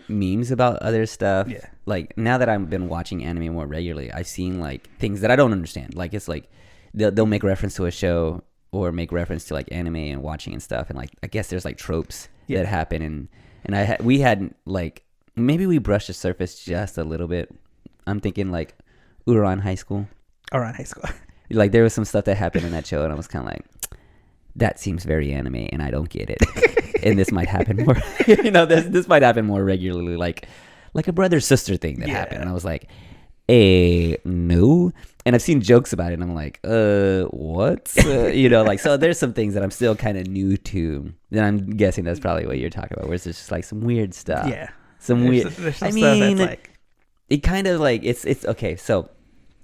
memes about other stuff. Yeah. Like now that I've been watching anime more regularly, I've seen like things that I don't understand. Like it's like they'll make reference to a show or make reference to like anime and watching and stuff. And like I guess there's like tropes that happen. And we had like maybe we brushed the surface just a little bit. I'm thinking like Uran High School. Around high school. Like there was some stuff that happened in that show, and I was kind of like, that seems very anime, and I don't get it. And this might happen more. You know, this might happen more regularly, like a brother sister thing that happened. And I was like, no. And I've seen jokes about it, and I'm like, what? You know, like, so there's some things that I'm still kind of new to. And I'm guessing that's probably what you're talking about, where it's just like some weird stuff. Yeah. Some weird. There's some I stuff mean, that's like, it kind of like it's okay. So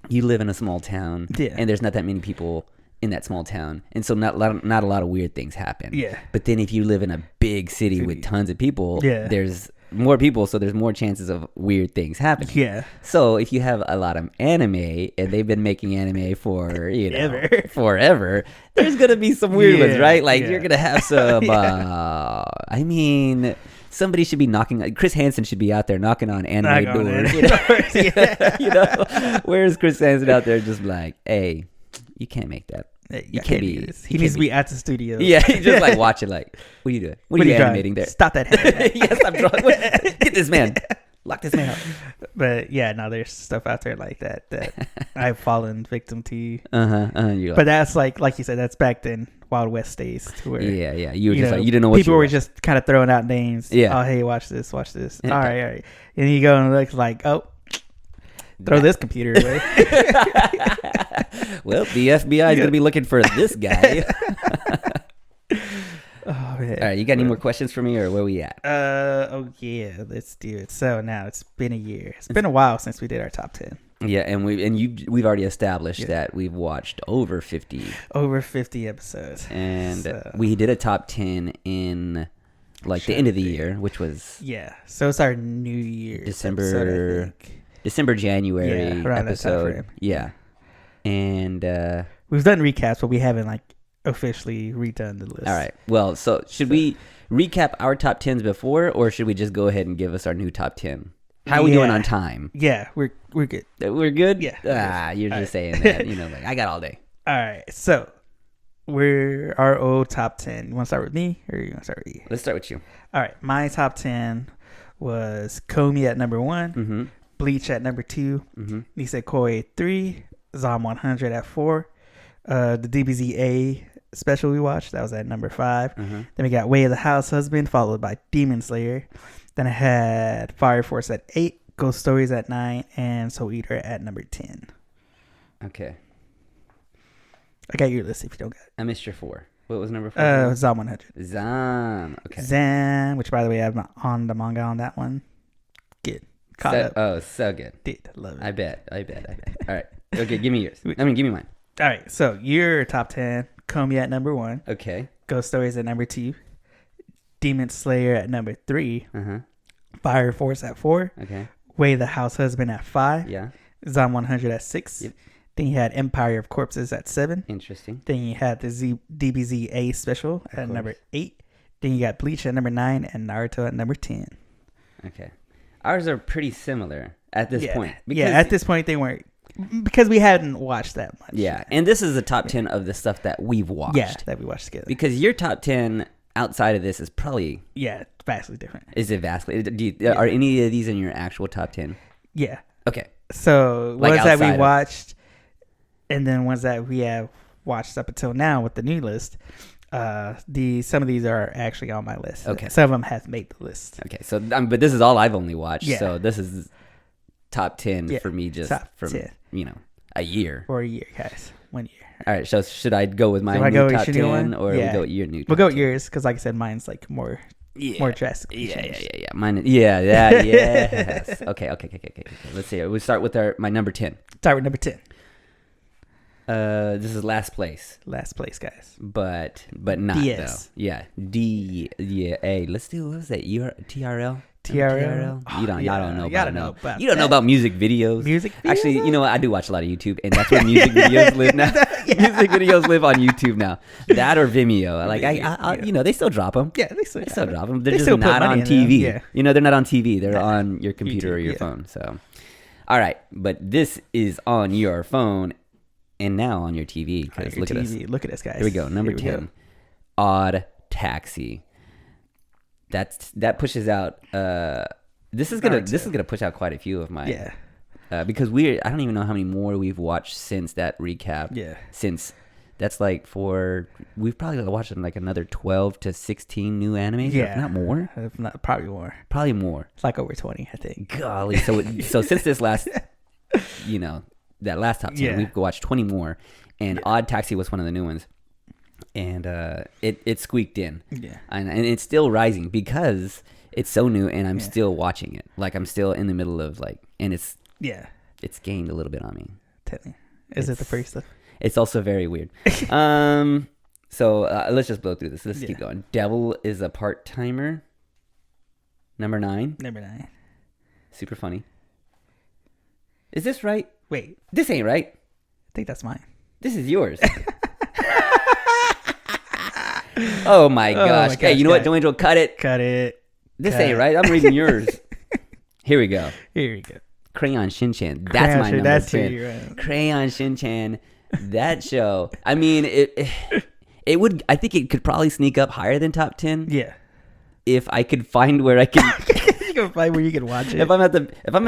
you live in a small town, and there's not that many people in that small town, and so not a lot of weird things happen. Yeah. But then if you live in a big city with tons of people, there's more people, so there's more chances of weird things happening. Yeah. So if you have a lot of anime, and they've been making anime for forever, there's gonna be some weird ones, right? Like you're gonna have some. I mean. Somebody should be knocking. Chris Hansen should be out there knocking on anime doors. You know? You know, where's Chris Hansen out there just like, hey, you can't make that. You can't be. He needs to be at the studio. Yeah, he's just like watching. Like, what are you doing? What are you animating there? Stop that. Yes, I'm drawing. Get this man. Lock this man out. But yeah, no, there's stuff out there like that I've fallen victim to. But that's like you said, that's back then. Wild West days to where you were just like you didn't know what people were just kind of throwing out names. Oh, hey, watch this. All right, and you go and look like, oh, throw this computer away. Well, the FBI is gonna be looking for this guy. Oh man! All right, you got any more questions for me, or where we at? Oh yeah, let's do it. So now it's been a year. It's been a while since we did our top 10. Yeah, and we've already established that we've watched over 50 episodes, and we did a top 10 in like the end of the year, which was So it's our New Year's December, January episode. Yeah, and we've done recaps, but we haven't like officially redone the list. All right. Well, so should we recap our top 10s before, or should we just go ahead and give us our new top 10? How are we doing on time? Yeah, we're good. We're good? Yeah. You're just saying that. You know, like, I got all day. All right. So, we're our old top 10. You want to start with me or you want to start with you? Let's start with you. All right. My top 10 was Comey at number 1, Mm-hmm. Bleach at number 2, Mm-hmm. Nisekoi at 3, Zom 100 at 4, the DBZA special we watched, that was at number 5. Uh-huh. Then we got Way of the House Husband, followed by Demon Slayer. Then I had Fire Force at 8, Ghost Stories at 9, and Soul Eater at number 10. Okay. I got your list if you don't got I missed your 4. What was number 4? it. Zom 100. Zam. Okay. Zan, which by the way, I'm on the manga on that one. Good. Caught up. Oh, so good. Did love it. I bet. All right. Okay, give me yours. Give me mine. All right, so your top 10, Comey at number 1, Okay. Ghost Stories at number 2, Demon Slayer at number 3, Uh-huh. Fire Force at 4, Okay. Way the House Husband at 5, Yeah. Zom 100 at 6. Yep. Then you had Empire of Corpses at 7. Interesting. Then you had the DBZA special at course. number 8. Then you got Bleach at number 9 and Naruto at number 10. Okay. Ours are pretty similar at this point. Yeah, at this point they weren't, because we hadn't watched that much. Yeah, and this is the top 10 of the stuff that we've watched. Yeah, that we watched together. Because your top 10 outside of this is probably... Yeah, vastly different. Is it vastly... Are any of these in your actual top 10? Yeah. Okay. So Like ones that we outside of- watched, and then ones that we have watched up until now with the new list. Some of these are actually on my list. Okay. Some of them have made the list. Okay, so but this is all I've only watched. Yeah. So this is top 10 Yeah, for me just top from, 10. a year. For a year, guys. 1 year. All right, so should I go with my Do I new go with top your 10 new one? or Yeah. we go with your new top We'll go with 10? yours because, like I said, mine's like more drastically Yeah. changed. Mine, yes. Okay. Let's see. We'll start with my number 10. Start with number 10. This is last place, Last place, guys. but not DS. though. Yeah, D. Yeah, A. Let's do what was that? TRL. TRL? You don't. Yeah, I don't know. you gotta About know it, no. about You don't know that. about music videos. Music Actually, videos? you know what? I do watch a lot of YouTube, and that's where music videos live now. Music videos live on YouTube now. That or Vimeo. Like I they still drop them. Yeah, they still drop them. They're They just still put not money on in them, TV. yeah. They're not on TV. They're on your computer or YouTube, your yeah. phone. So, all right, but this is on your phone and now on your TV. Because look at us. Look at us, guys. Here we go. Number Here we 10, Odd Taxi. That pushes out. This is gonna push out quite a few of mine. Yeah. Because I don't even know how many more we've watched since that recap. Yeah. Since that's like we've probably watched like another 12 to 16 new animes. Yeah. If not more. If not, probably more. Probably more. It's like over 20, I think. Golly. So since this last, that last top 10, Yeah. we've watched 20 more, and Odd Taxi was one of the new ones, and it squeaked in. Yeah. And it's still rising because it's so new, and I'm still watching it. Like I'm still in the middle of and it's gained a little bit on me. Tell me. Is it the free stuff? It's also very weird. So let's just blow through this. Let's keep going. Devil is a part-timer. Number 9. Number 9. Super funny. Is this right? Wait, This ain't right. I think that's mine. This is yours. Oh my gosh. Hey, you know what? Joe Angel, cut it. Cut it. This Cut ain't it. right. I'm reading yours. Here we go. Here we go. Crayon Shin-chan. That's my number That's 10. who you're at. Crayon Shin-chan. That show. I mean, it would. I think it could probably sneak up higher than top 10 Yeah. if I could find where I can. You can find where you can watch it. If I'm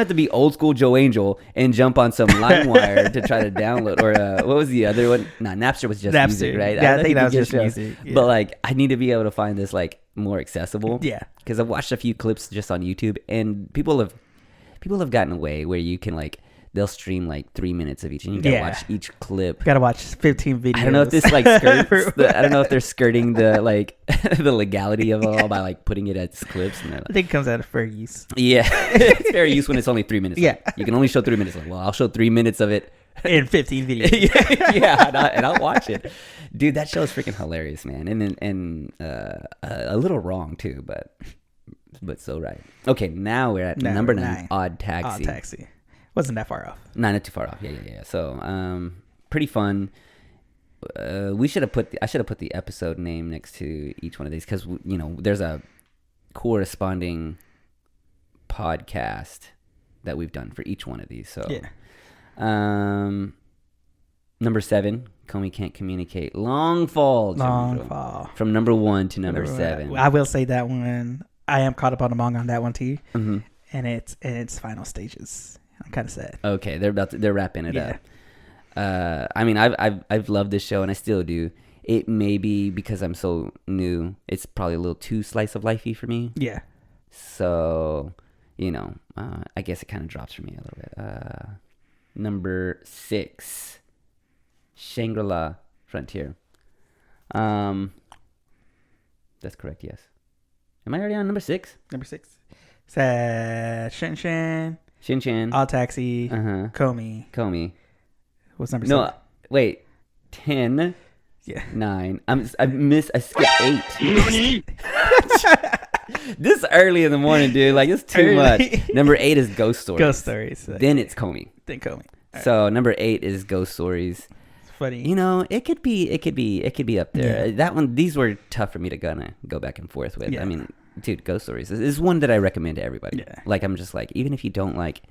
at to be old school Joe Angel and jump on some LimeWire to try to download, or what was the other one? Nah, Napster was just music, right? Yeah, I think that was could just get music. Yeah. But like, I need to be able to find this like more accessible. Yeah. Because I've watched a few clips just on YouTube, and people have gotten away where you can they'll stream like 3 minutes of each, and you gotta watch each clip. Gotta watch 15 videos. I don't know if this like skirts. I don't know if they're skirting the the legality of it all by like putting it as clips. And I think it comes out of fair use. yeah, it's fair use when it's only 3 minutes. Yeah. You can only show 3 minutes. Well, I'll show 3 minutes of it. In 15 videos. yeah, and I'll watch it, dude. That show is freaking hilarious, man, and a little wrong too, but so right. Okay, now we're at number 9, Odd Taxi. Odd Taxi. Wasn't that far off. No, not too far off. Yeah. So, pretty fun. I should have put the episode name next to each one of these because there's a corresponding podcast that we've done for each one of these. So, Yeah. Number 7, Comey Can't Communicate. Long fall. Long fall. From number 1 to number 7. I will say that one. I am caught up on the manga on that one too, Mm-hmm. and it's in its final stages. I'm kind of sad. Okay, they're wrapping it Yeah. up. I mean, I've loved this show, and I still do. It may be because I'm so new. It's probably a little too slice of lifey for me. Yeah. So, I guess it kind of drops for me a little bit. Number 6, Shangri-La Frontier. That's correct. Yes. Am I already on number 6? Number 6. Shin Shin, Shin-chan. All Taxi, Uh-huh. Comey. What's number 7? No, wait. 10, Yeah. 9. I skipped 8. This early in the morning, dude. Like, it's too much. Number 8 is Ghost Stories. Ghost Stories. Then it's Comey. Then Comey. So number 8 is Ghost Stories. It's funny. It could be up there. Yeah. That one, these were tough for me to go back and forth with. Yeah. I mean, dude, Ghost Stories is one that I recommend to everybody. Yeah. Like, I'm just like, even if you don't like,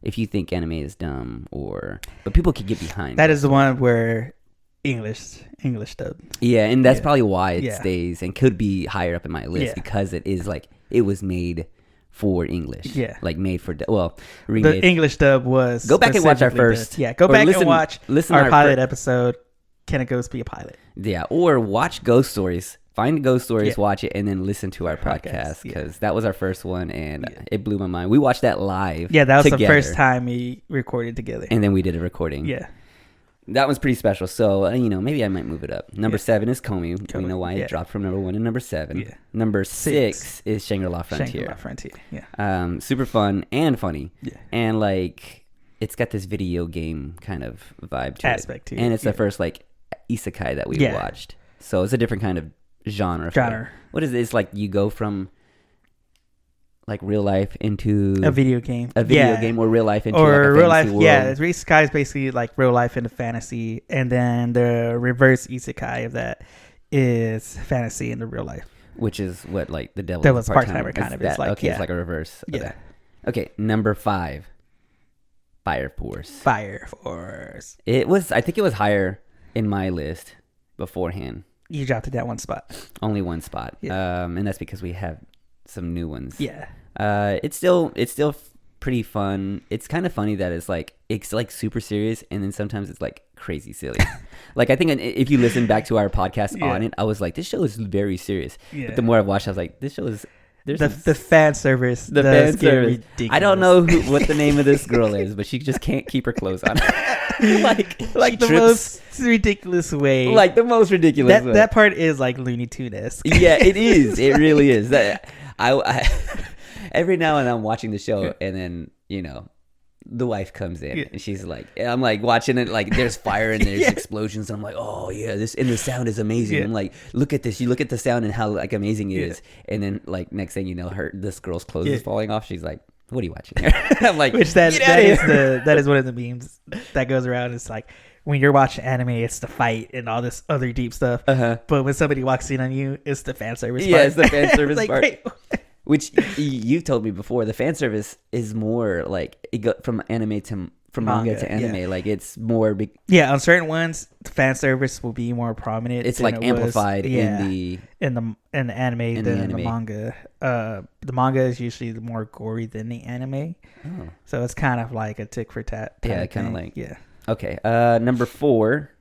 if you think anime is dumb but people could get behind That it. is the one where English dub. Yeah, and that's Yeah. probably why it Yeah. stays and could be higher up in my list Yeah. because it is like, it was made for English. Yeah. Like made for, The remade. English dub was Go back and watch our specifically first- Yeah, go or back listen- and watch listen our to our pilot fir- episode. Can a ghost be a pilot? Yeah, or watch Ghost Stories. Find Ghost Stories, Yeah. watch it, and then listen to our podcast Podcast, yeah. because that was our first one, and Yeah. it blew my mind. We watched that live. Yeah, that was the together, first time we recorded together. and then we did a recording. Yeah. That was pretty special. So maybe I might move it up. Number Yeah. 7 is Comey. We Comey, know why yeah. it dropped from number 1 to number 7. Yeah. Number 6 is Shangri-La Frontier. Shangri-La Frontier. Yeah. Super fun and funny, Yeah. and like it's got this video game kind of vibe to Aspect to it, it, and it's yeah. the first like isekai that we Yeah. watched. So it's a different kind of genre. What is it? It's like you go from like real life into A video game. a video Yeah. game, or real life into Or like a real life. fantasy world. Yeah, isekai is basically like real life into fantasy, and then the reverse isekai of that is fantasy into real life. Which is what like the devil. Devil's Part-Timer kind of. That, It's like, okay, yeah. it's like a reverse. of Yeah. that. Okay, number 5, Fire Force. Fire Force. I think it was higher in my list beforehand. You dropped it that one spot. Only one spot. Yeah. And that's because we have some new ones. Yeah. It's still pretty fun. It's kind of funny that it's like super serious, and then sometimes it's like crazy silly. Like, I think if you listen back to our podcast Yeah. on it, I was like, this show is very serious. Yeah. But the more I've watched, I was like, this show is The fan service. the does fan get service. ridiculous. I don't know what the name of this girl is, but she just can't keep her clothes on. like Like she the trips, most ridiculous way. like the most ridiculous way. that part is like Looney Tunes-esque. Yeah, it is. It really is. That I every now and then I'm watching the show, and then the wife comes in, Yeah. and she's like, and I'm like watching it, like there's fire and there's Yeah. explosions, and I'm like, oh yeah, and the sound is amazing. Yeah. I'm like, look at this. You look at the sound and how like amazing it Yeah. is, and then like next thing you know, this girl's clothes Yeah. is falling off. She's like, what are you watching here? I'm like, Which "Get outta here." that is one of the memes that goes around. It's like when you're watching anime, it's the fight and all this other deep stuff. Uh-huh. But when somebody walks in on you, it's the fan service. Yeah, part. it's the fan service Like, part. wait, Which you told me before, the fan service is more like it got from manga to anime. yeah. Like it's more big. yeah, on certain ones, the fan service will be more prominent. It's than like it was, amplified yeah, in the. in the anime in than the in the anime. manga. The manga is usually more gory than the anime, Oh. so it's kind of like a tick for tat. Yeah, type kinda thing. like- yeah. Okay. Number 4.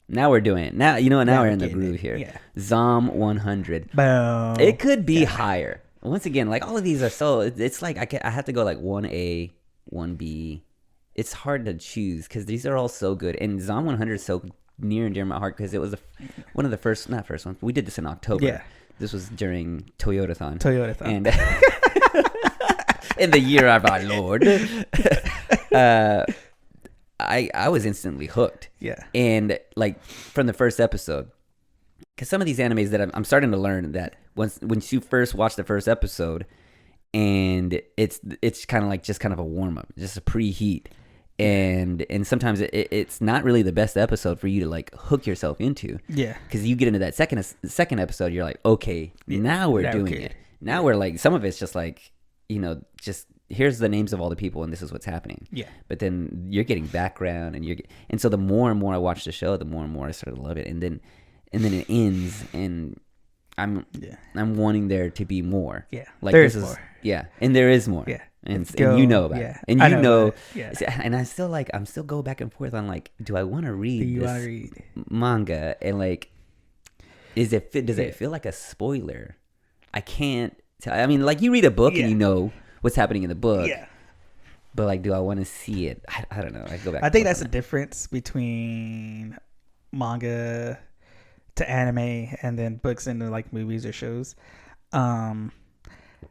Now we're doing it. Now Now we're we're in the getting groove it. here. Yeah. Zom 100. Boom. It could be higher. Once again, like all of these are so. It's like I have to go like 1A, 1B. It's hard to choose because these are all so good. And Zom 100 is so near and dear to my heart because it was one of the first, not first ones. We did this in October. Yeah. This was during Toyotathon. Toyota. And in the year of our Lord, I was instantly hooked. Yeah. And like from the first episode, because some of these animes that I'm starting to learn that when you first watch the first episode, and it's kind of like just kind of a warm up, just a preheat, and sometimes it's not really the best episode for you to like hook yourself into. Yeah. Because you get into that second episode, you're like, okay, now we're doing okay. it. Now we're like, some of it's just like, just here's the names of all the people and this is what's happening. Yeah. But then you're getting background, and so the more and more I watch the show, the more and more I started to love it. And then it ends, and I'm Yeah. wanting there to be more. Yeah. Like There this is is more. yeah, and there is more. Yeah. And, Let's and you go. know about Yeah. it. And I you know, about it. Yeah. see, and I still like I'm still go back and forth on like, do I want to Do read you want to this read? manga and like, does Yeah. it feel like a spoiler? I can't tell. I mean, like you read a book Yeah. and you know what's happening in the book, Yeah. but like, do I want to see it? I don't know. I go back. I and think forth that's the on difference between manga to anime and then books into like movies or shows.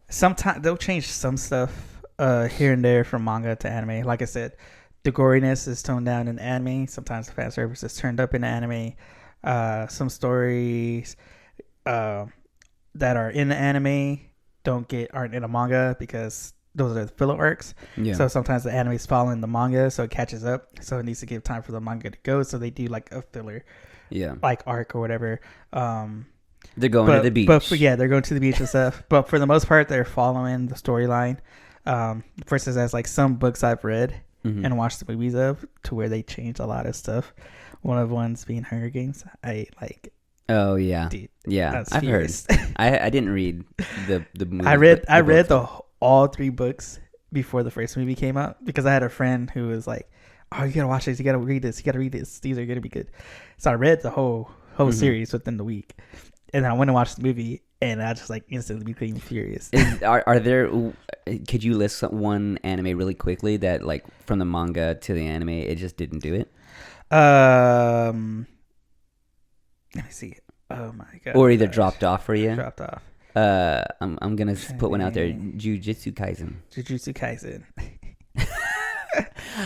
Sometimes they'll change some stuff here and there from manga to anime. Like I said, the goriness is toned down in anime. Sometimes the fan service is turned up in anime. Some stories that are in the anime aren't in a manga because those are the filler arcs. that. Yeah. So sometimes the anime is following the manga, so it catches up. So it needs to give time for the manga to go. So they do like a filler, yeah. like arc or whatever. They're going to the beach. They're going to the beach and stuff. But for the most part, they're following the storyline. Versus as like some books I've read Mhm. and watched the movies of, to where they changed a lot of stuff. One of the ones being Hunger Games. I like. Oh yeah, Dude, yeah. that's I've heard. furious. I didn't read the movie. I read book. all 3 books before the first movie came out because I had a friend who was like, "Oh, you gotta watch this. You gotta read this. You gotta read this. These are gonna be good." So I read the whole Mhm. series within the week, and I went and watched the movie, and I just like instantly became furious. Are there? Could you list one anime really quickly that like from the manga to the anime it just didn't do it, Let me see. Oh my god. or either dropped off for you? Dropped off. I'm gonna put one out there. Jujutsu Kaisen. Jujutsu Kaisen.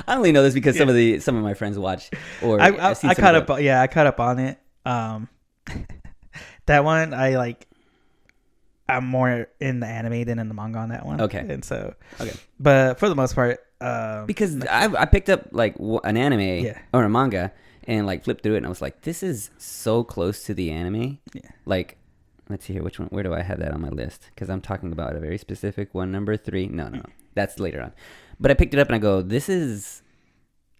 I only know this because some of my friends watch. Or I I've seen some caught of up. Yeah, I caught up on it. That one I like. I'm more in the anime than in the manga on that one. Okay. And so. Okay. But for the most part, because I picked up like an anime Yeah. or a manga and like flipped through it and I was like, this is so close to the anime. Yeah. Like, let's see here, which one? Where do I have that on my list? Because I'm talking about a very specific one, number 3. No, that's later on. But I picked it up and I go, this is.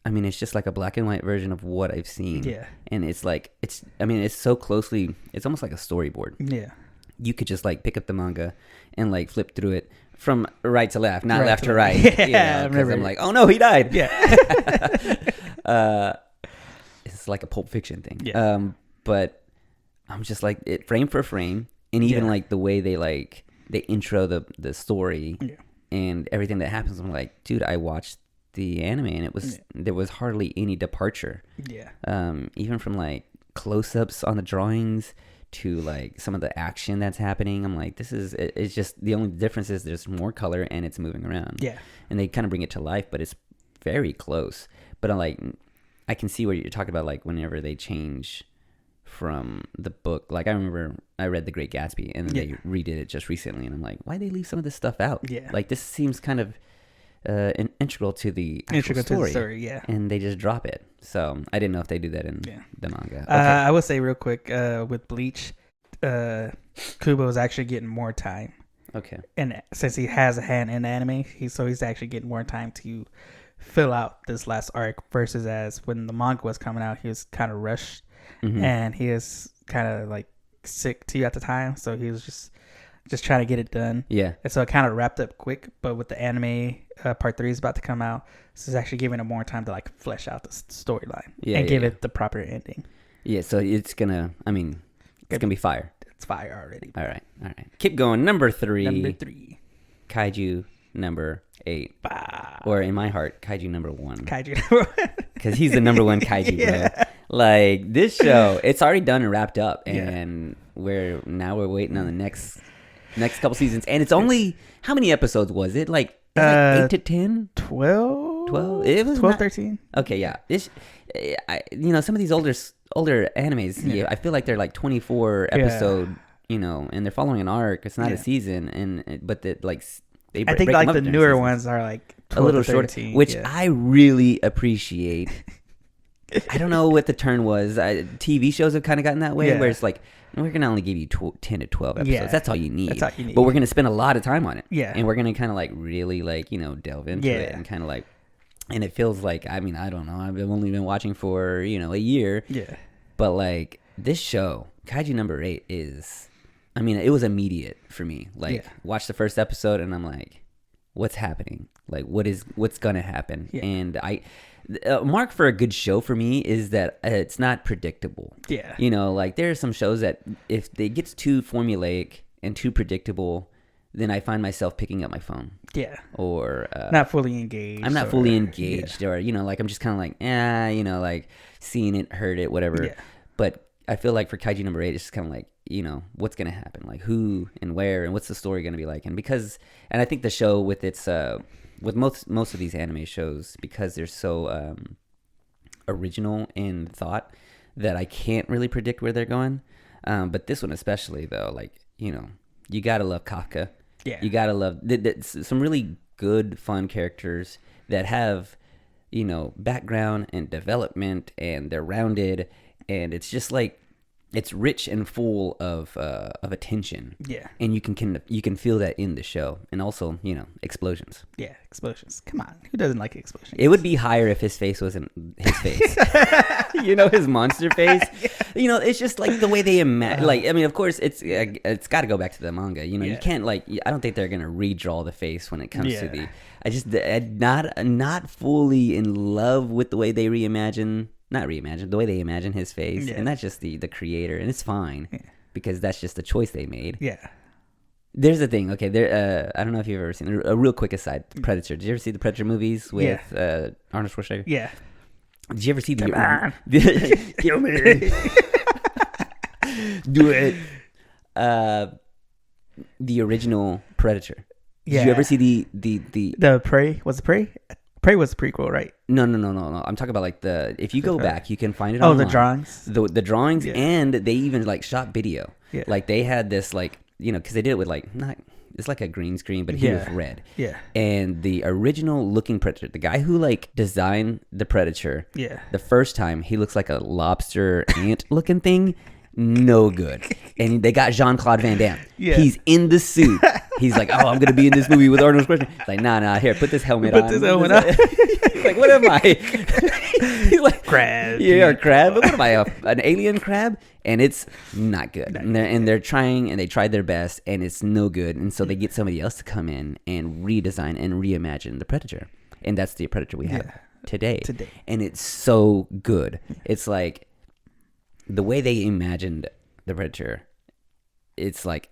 I mean, it's just like a black and white version of what I've seen. Yeah. And it's like it's so closely. It's almost like a storyboard. Yeah. You could just like pick up the manga and like flip through it from right to left, not Right left to to right. left. You Yeah, know, I 'cause remember. I'm like, oh no, he died. Yeah. It's like a Pulp Fiction thing. Yeah. But I'm just like it frame for frame, and even Yeah. like the way they intro the story Yeah. and everything that happens. I'm like, dude, I watched the anime and there was hardly any departure. Yeah. Even from like close-ups on the drawings to like some of the action that's happening. I'm like, it's just the only difference is there's more color and it's moving around. Yeah. And they kind of bring it to life, but it's very close. But I can see what you're talking about, like whenever they change from the book. Like I remember I read The Great Gatsby and then they redid it just recently, and I'm like, why'd they leave some of this stuff out? Yeah. Like this seems kind of integral to the actual story. Yeah. And they just drop it. So I didn't know if they do that in the manga. Okay. I will say real quick, with Bleach, Kubo is actually getting more time. Okay. And since he has a hand in anime, he's actually getting more time to fill out this last arc versus as when the manga was coming out, he was kind of rushed Mhm. and he is kind of like sick too at the time. So he was just trying to get it done. Yeah. And so it kind of wrapped up quick, but with the anime, part 3 is about to come out. So it's actually giving him more time to like flesh out the storyline and give it the proper ending. Yeah, so it's gonna be fire. It's fire already. All right. Keep going. Number 3. Number 3. Kaiju number 8. Bah. Or in my heart, Kaiju number 1. Kaiju number 1. Because he's the number 1 Kaiju, Yeah. bro. Like, this show, it's already done and wrapped up. Yeah. And we're waiting on the next couple seasons. And it's only, how many episodes was it? Like 8 to 10? 12? 12? It was 12, not- 13? Okay, yeah. Some of these older animes, I feel like they're like 24 episode, and they're following an arc. It's not a season, but they I think break like them up the during newer seasons. ones are like 12 A little to shorter, 13, which yeah. I really appreciate. I don't know what the turn was. TV shows have kind of gotten that way, Yeah. where it's like, we're going to only give you 10 to 12 episodes. Yeah. That's all you need. That's all you need. But we're going to spend a lot of time on it. Yeah. And we're going to kind of like really like, delve into it and kind of like, and it feels like, I don't know. I've only been watching for, a year. Yeah. But like this show, Kaiju number 8 is, I mean, it was immediate for me. Like, Yeah. watch the first episode, and I'm like, what's happening? Like, what's gonna happen? Yeah. And a mark for a good show for me is that it's not predictable. Yeah. You know, like there are some shows that if they gets too formulaic and too predictable, then I find myself picking up my phone Yeah. or Not fully engaged. I'm not or- fully engaged, or you know, like I'm just kind of like, you know, like seeing it, heard it, whatever. Yeah. But I feel like for Kaiju number 8, it's just kind of like, you know, what's gonna happen, like who and where, and what's the story gonna be like, and I think the show with its with most of these anime shows, because they're so original in thought that I can't really predict where they're going. But this one especially, though, like, you know, you gotta love Kafka. Yeah. You gotta love some really good, fun characters that have, you know, background and development, and they're rounded, and it's just like, it's rich and full of attention. Yeah. And you can feel that in the show, and also, you know, explosions. Yeah. Explosions. Come on. Who doesn't like explosions? It would be higher if his face wasn't his face. You know, his monster face. Yeah. You know, it's just like the way they imagine. Like, I mean, of course, it's got to go back to the manga. You know, you can't like. I don't think they're gonna redraw the face when it comes to the. Not fully in love with the way they the way they imagine his face, and that's just the creator, and it's fine because that's just the choice they made. Yeah. There's a thing, okay. There, I don't know if you've ever seen a real quick aside. Predator. Did you ever see the Predator movies with Arnold Schwarzenegger? Yeah. Did you ever see Come on. Kill me. Do it. The original Predator. Did you ever see the Prey? Was it Prey? Prey was the prequel, right? No. I'm talking about like if you go back, you can find it. Oh, online. the drawings. The drawings, and they even like shot video. Yeah. Like they had this like, you know, because they did it with like it's like a green screen, but he was red. Yeah. And the original looking Predator, the guy who like designed the Predator, the first time he looks like a lobster ant looking thing. No good. And they got Jean-Claude Van Damme. Yeah. He's in the suit. He's like, oh, I'm going to be in this movie with Arnold Schwarzenegger. It's like, nah, here, put this helmet on. Put this helmet on. He's like, what am I? He's like, crab. Yeah, a crab. What am I, an alien crab? And it's not good. And they're trying, and they tried their best, and it's no good. And so they get somebody else to come in and redesign and reimagine the Predator. And that's the Predator we have today. And it's so good. It's like, the way they imagined the Predator, it's like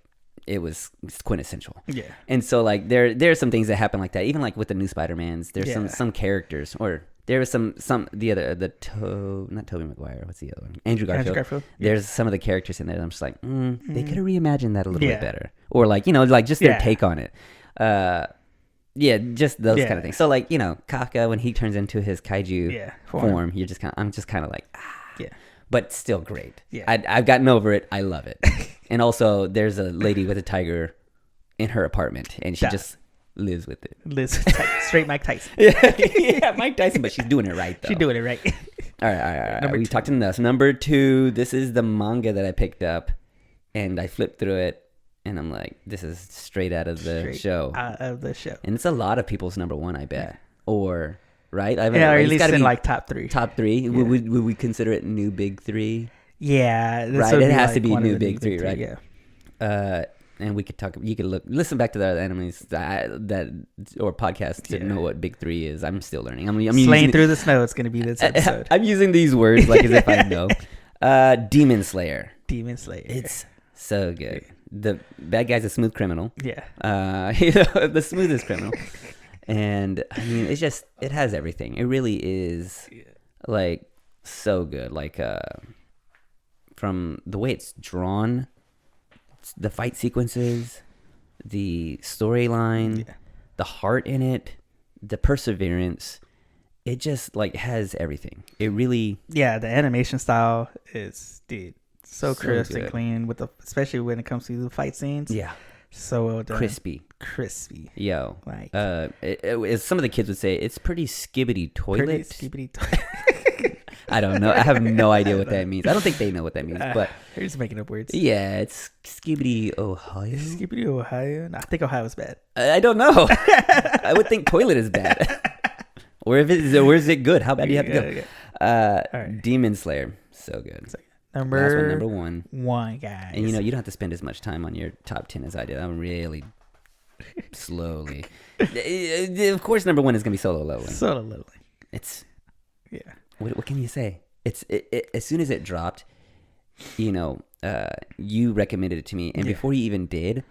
it's quintessential. Yeah. And so like there are some things that happen like that. Even like with the new Spider-Mans, there's some characters, or there was not Tobey Maguire. What's the other one? Andrew Garfield. There's some of the characters in there that I'm just like, they could have reimagined that a little bit better, or like, you know, like just their take on it. Just those kind of things. So like, you know, Kafka, when he turns into his kaiju form, I'm just kind of like, but still great. Yeah. I've gotten over it. I love it. And also, there's a lady with a tiger in her apartment, and she just lives with it. Straight Mike Tyson. Yeah, Mike Tyson, but she's doing it right, though. She's doing it right. All right. We talked enough. Number 2, this is the manga that I picked up, and I flipped through it, and I'm like, this is straight out of the show. Out of the show. And it's a lot of people's number 1, I bet. Or... Right? Or at least in like top 3. Top 3? Yeah. Would we consider it new big 3? Yeah. Right? It has to be new big 3, right? Yeah. And we could talk. You could listen back to the other animes or podcasts to know what big 3 is. I'm still learning. I'm Slaying Through the Snow. It's going to be this episode. I'm using these words like as if I know. Demon Slayer. Demon Slayer. It's so good. The bad guy's a smooth criminal. Yeah. You know, the smoothest criminal. And I mean, it has everything. It really is like so good. Like from the way it's drawn, the fight sequences, the storyline, the heart in it, the perseverance. It just like has everything. It really. Yeah, the animation style is so crisp and clean especially when it comes to the fight scenes. Yeah. So well done. Crispy. Yo. Like some of the kids would say, it's pretty skibbity toilet. I don't know. I have no idea what that means. I don't think they know what that means, but they're just making up words. Yeah, it's Skibbity Ohio. Skibbity Ohio? No, I think Ohio's bad. I don't know. I would think toilet is bad. Or is it good? How bad do you have to go? All right. Demon Slayer. So good. Number one. One, guys. And you know, you don't have to spend as much time on your top 10 as I did. I'm really slowly. Of course, number one is gonna be Solo Leveling. Solo Leveling. It's yeah. What can you say? It as soon as it dropped, you know, you recommended it to me, and before you even did,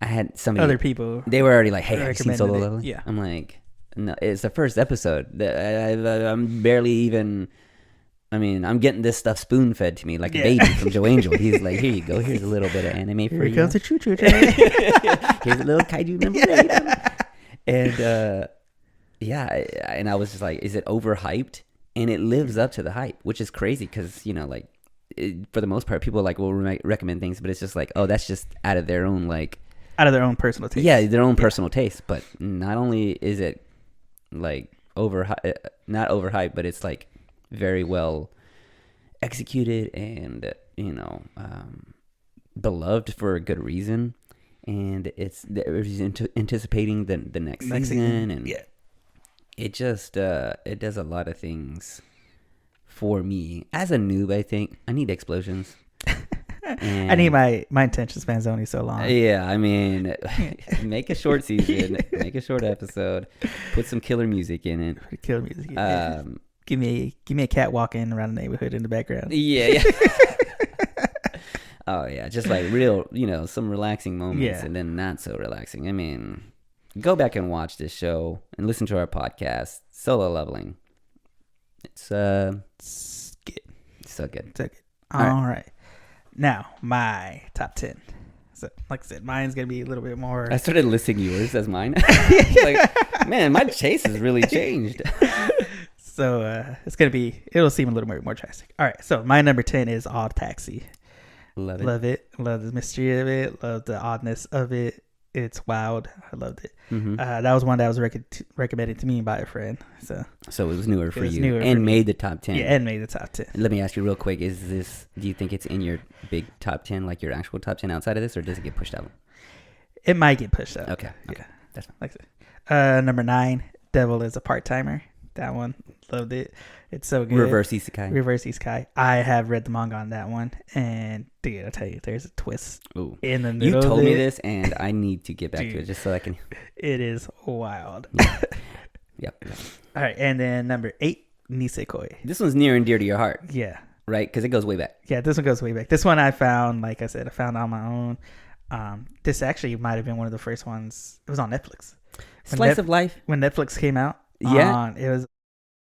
I had somebody. Other people. They were already like, "Hey, have you seen Solo Leveling?" Yeah. I'm like, "No, it's the first episode. I'm barely even." I mean, I'm getting this stuff spoon fed to me like a baby from Joe Angel. He's like, "Here you go. Here's a little bit of anime for you. Here comes the choo choo train. Here's a little kaiju number 8." And and I was just like, "Is it overhyped?" And it lives up to the hype, which is crazy because, you know, like, for the most part, people like will recommend things, but it's just like, oh, that's just out of their own personal taste. Yeah, their own personal taste. But not only is it like not overhyped, but it's like very well executed and, you know, beloved for a good reason. And it's anticipating the next season, and it just it does a lot of things for me as a noob. I think I need explosions. I need my attention span's only so long. Yeah, I mean, make a short season, make a short episode, put some killer music in it. Killer music. Give me a cat walking around the neighborhood in the background. Yeah. Oh yeah, just like real, you know, some relaxing moments, and then not so relaxing. I mean, go back and watch this show and listen to our podcast, Solo Leveling. It's good. So good. All right. Now, my top 10. So, like I said, mine's going to be a little bit more... I started listing yours as mine. Like, man, my taste has really changed. So, it's going to be... It'll seem a little more drastic. All right, so my number 10 is Odd Taxi. Love it. Love it. Love the mystery of it. Love the oddness of it. It's wild. I loved it. Mm-hmm. That was one that was recommended to me by a friend. So it was newer for you and made the top 10. Yeah, and made the top 10. Let me ask you real quick: do you think it's in your big top 10, like your actual top 10 outside of this, or does it get pushed out? It might get pushed out. Okay. Yeah, that's fine. Like I said. Number 9, Devil is a Part-Timer. That one, loved it. It's so good. Reverse Isekai. I have read the manga on that one, and dude, I tell you, there's a twist in the middle. You told of me it. this, and I need to get back to it just so I can. It is wild. Yep. All right, and then number 8, Nisekoi. This one's near and dear to your heart. Yeah. Right, because it goes way back. Yeah, this one goes way back. This one I found, like I said, I found on my own. This actually might have been one of the first ones. It was on Netflix. Slice of Life. When Netflix came out. Yeah. It was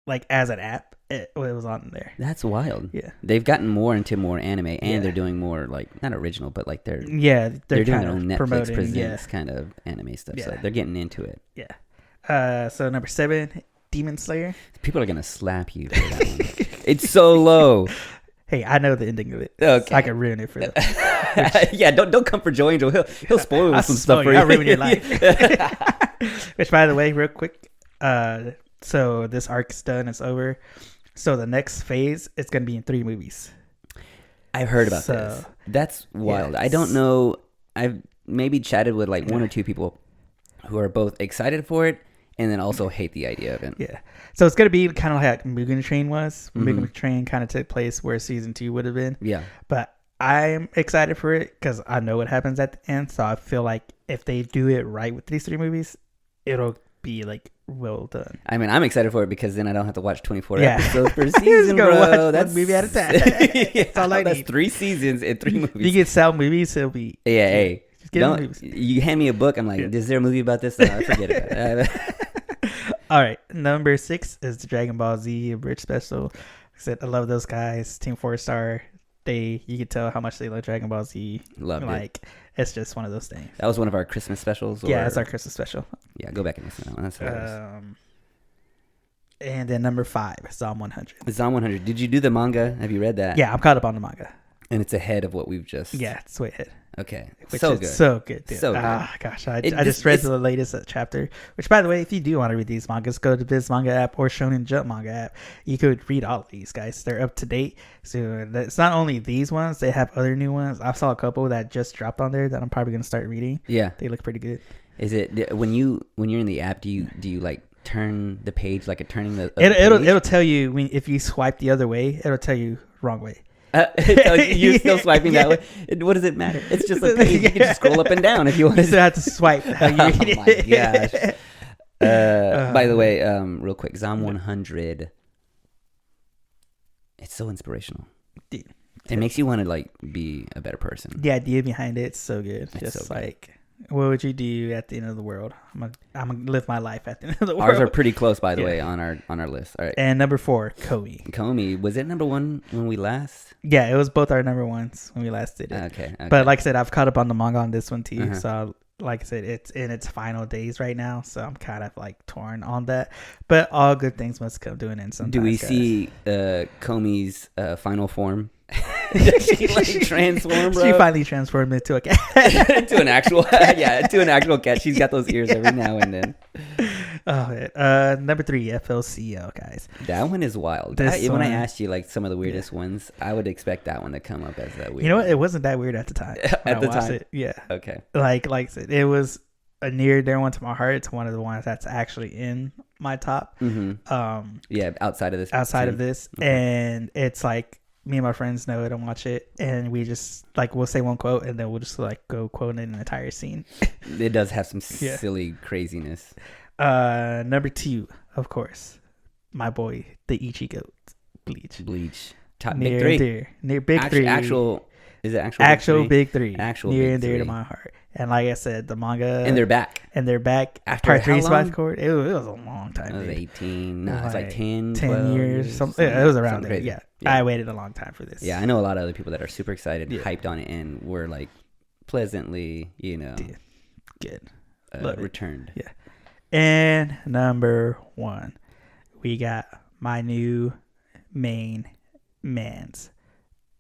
like as an app. It was on there. That's wild. Yeah. They've gotten more into more anime, and they're doing more, like, not original, but like they're doing their own Netflix presents kind of anime stuff. Yeah. So they're getting into it. Yeah. So number 7, Demon Slayer. People are gonna slap you for that one. It's so low. Hey, I know the ending of it. Okay. So I can ruin it for them. Yeah, don't come for Joe Angel. He'll spoil some stuff for you. I'll ruin your life. Which, by the way, real quick, so this arc's done. It's over. So the next phase, it's going to be in 3 movies. I've heard about this. That's wild. Yes. I don't know. I've maybe chatted with like 1 or 2 people who are both excited for it and then also hate the idea of it. Yeah. So it's going to be kind of like Mugen Train was. Mugen Train kind of took place where season 2 would have been. Yeah. But I'm excited for it because I know what happens at the end. So I feel like if they do it right with these 3 movies, it'll be like well done. I mean, I'm excited for it because then I don't have to watch 24 episodes per season, bro. Watch that's movie at a time. That's all I need. That's 3 seasons and 3 movies. If you get sell movies, it'll be hey. You hand me a book, I'm like, is there a movie about this? No, I forget about it. All right, number 6 is the Dragon Ball Z Bridge Special. Like I said, I love those guys. Team 4-Star. You could tell how much they love Dragon Ball Z. Loved it. It's just one of those things. That was one of our Christmas specials? Yeah, it's our Christmas special. Yeah, go back and listen to that one. That's hilarious. And then number 5, Zom 100. Zom 100. Did you do the manga? Have you read that? Yeah, I'm caught up on the manga. And it's ahead of what we've just... Yeah, it's way ahead. Okay. So good, dude. So good. Gosh, I just read the latest chapter. Which, by the way, if you do want to read these mangas, go to Viz Manga app or Shonen Jump Manga app. You could read all of these, guys. They're up to date. So it's not only these ones; they have other new ones. I saw a couple that just dropped on there that I'm probably gonna start reading. Yeah, they look pretty good. Is it when you're in the app? Do you like turn the page like a turning the? It'll tell you if you swipe the other way. It'll tell you wrong way. You're still swiping that way. What does it matter? It's just a page. You can just scroll up and down if you want. You still have to swipe. How you read Oh it. my gosh. By the way, real quick, Psalm 100. It's so inspirational. Dude. It makes you want to like be a better person. The idea behind it's so good. It's Just so good. like, what would you do at the end of the world? I'm gonna live my life at the end of the world. Ours are pretty close, by the Yeah. way, on our list. All right. And number 4, Comey. Comey, was it number 1 when we last? Yeah, it was both our number ones when we last did it. Okay. But like I said, I've caught up on the manga on this one too. Uh-huh. So like I said, it's in its final days right now. So I'm kind of like torn on that. But all good things must come to an end sometimes. Do we guys. see Comey's final form? Does she like transform, bro? She finally transformed into a cat. to an actual to an actual cat. She's got those ears every now and then. Oh, man. Number 3, FLCL, guys. That one is wild. This When I one- asked you like some of the weirdest ones, I would expect that one to come up as that weird. You know what? It wasn't that weird at the time. when At I the watched time? it. Yeah. Okay. Like I said, it was a near dear one to my heart. It's one of the ones that's actually in my top. Mm-hmm. Yeah, outside of this. Outside of scene. this, Okay. and it's like me and my friends know it and watch it, and we just like we'll say one quote and then we'll just like go quote an entire scene. It does have some Yeah. silly craziness. Number 2, of course, my boy, the Ichigo, Bleach. Bleach. Top Near big 3. and dear, near big 3. Is it actual big 3? Actual near big and dear to 3. my heart. And like I said, the manga, And they're back. they're back. After Part how 3 is long? about court. It was a long time. It was dude. 18. No, it's like Like 10, 10 12 years. Something. Yeah, it was around something there. crazy. Yeah. Yeah. I waited a long time for this. Yeah, I know a lot of other people that are super excited, Yeah. hyped on it, and were like pleasantly, Good. Love it. returned. Yeah. And number 1, we got my new main man's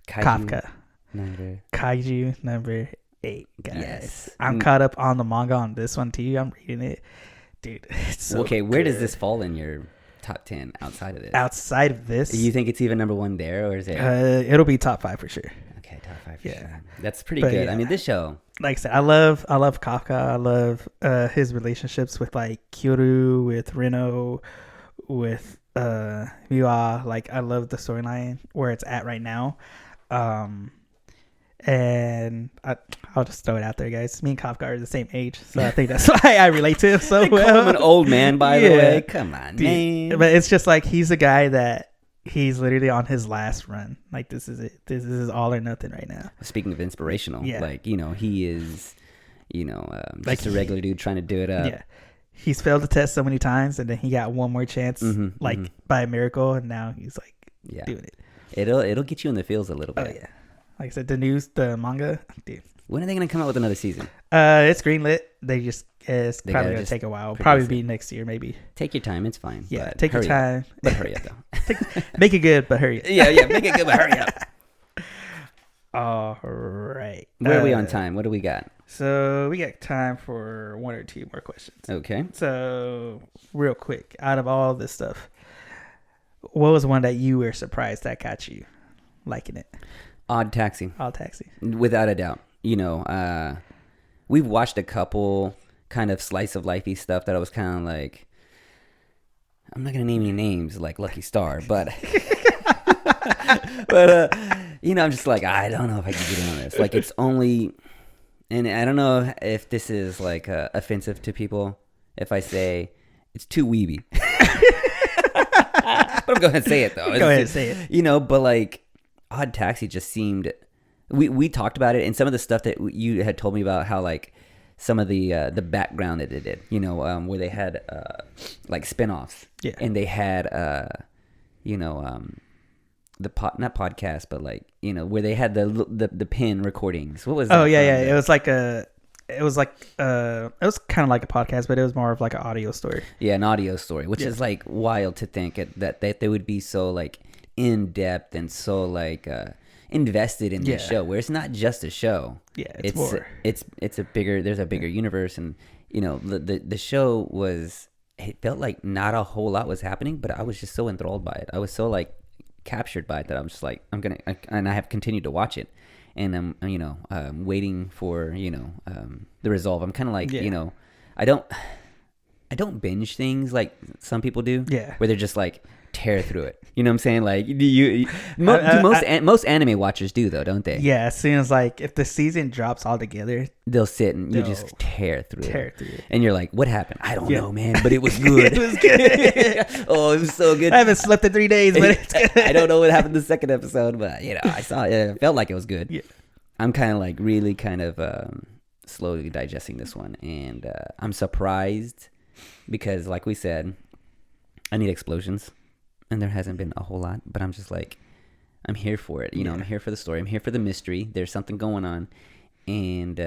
Kafka. Number. Kaiju number 8, guys. Yes. I'm caught up on the manga on this one too. I'm reading it. Dude, it's so Okay, where does good. this fall in your top 10 outside of this? Outside of this, You think it's even number 1 there, or is it? it'll be top 5 for sure. Okay, top 5 for Yeah. sure. That's pretty But good. yeah. I mean, this show. Like I said, I love Kafka. I love his relationships with like Kyoru, with Reno, with Miwa. Like I love the storyline where it's at right now. And I'll just throw it out there, guys. Me and Kafka are the same age, so I think that's why I relate to him so Call well. him an old man, by the Yeah. way. Come on, Dude, man. but it's just like he's a guy that he's literally on his last run. Like this is it. This is all or nothing right now. Speaking of inspirational, Yeah. like, he is, Like, just a regular dude trying to do it up. Yeah. He's failed the test so many times, and then he got one more chance, Mhm, like mhm. by a miracle, and now he's like Yeah. doing it. It'll get you in the feels a little Oh bit. yeah, like I said, the manga, dude. When are they gonna come out with another season? It's greenlit. It's They probably gotta gonna just take a while. produce Probably it. be next year, maybe. Take your time, it's fine. Yeah, but take your hurry up. time. But hurry up though. Make it good, but hurry. yeah, make it good, but hurry up. All right. Where are we on time? What do we got? So we got time for 1 or 2 more questions. Okay. So real quick, out of all this stuff, what was one that you were surprised that got you liking it? Odd Taxi. All Taxi. Without a doubt. We've watched a couple kind of slice of lifey stuff that I was kind of like, I'm not gonna name any names like Lucky Star, but I'm just like, I don't know if I can get in on this. Like, it's only, and I don't know if this is like offensive to people if I say it's too weeby. But I'm going to say it though. Go ahead and say it. But like, Odd Taxi just seemed. We talked about it, and some of the stuff that you had told me about how like some of the background that they did, where they had like spinoffs, Yeah. and they had not podcast, but like where they had the pin recordings. What was that? Oh yeah, from? yeah. It was kind of like a podcast, but it was more of like an audio story. Yeah, an audio story, which Yeah. is like wild to think that they would be so like in depth and so like invested in this Yeah. show, where it's not just a show. Yeah, it's more. It's a bigger. There's a bigger universe, and the show was. It felt like not a whole lot was happening, but I was just so enthralled by it. I was so like captured by it that I'm just like and I have continued to watch it, and I'm waiting for the resolve. I'm kind of like Yeah. I don't binge things like some people do. Yeah. Where they're just like tear through it. You know what I'm saying? Like, most anime watchers do though, don't they? Yeah, as soon as like if the season drops all together, They'll sit and you They'll just tear through it. it. And you're like, what happened? I don't Yeah. know, man, but it was good. It was good. Oh, it was so good. I haven't slept in 3 days, but it's good. I don't know what happened the second episode, but I saw it. It felt like it was good. Yeah. I'm kind of like really kind of slowly digesting this one, and I'm surprised because, like we said, I need explosions, and there hasn't been a whole lot. But I'm just like, I'm here for it. I'm here for the story. I'm here for the mystery. There's something going on, and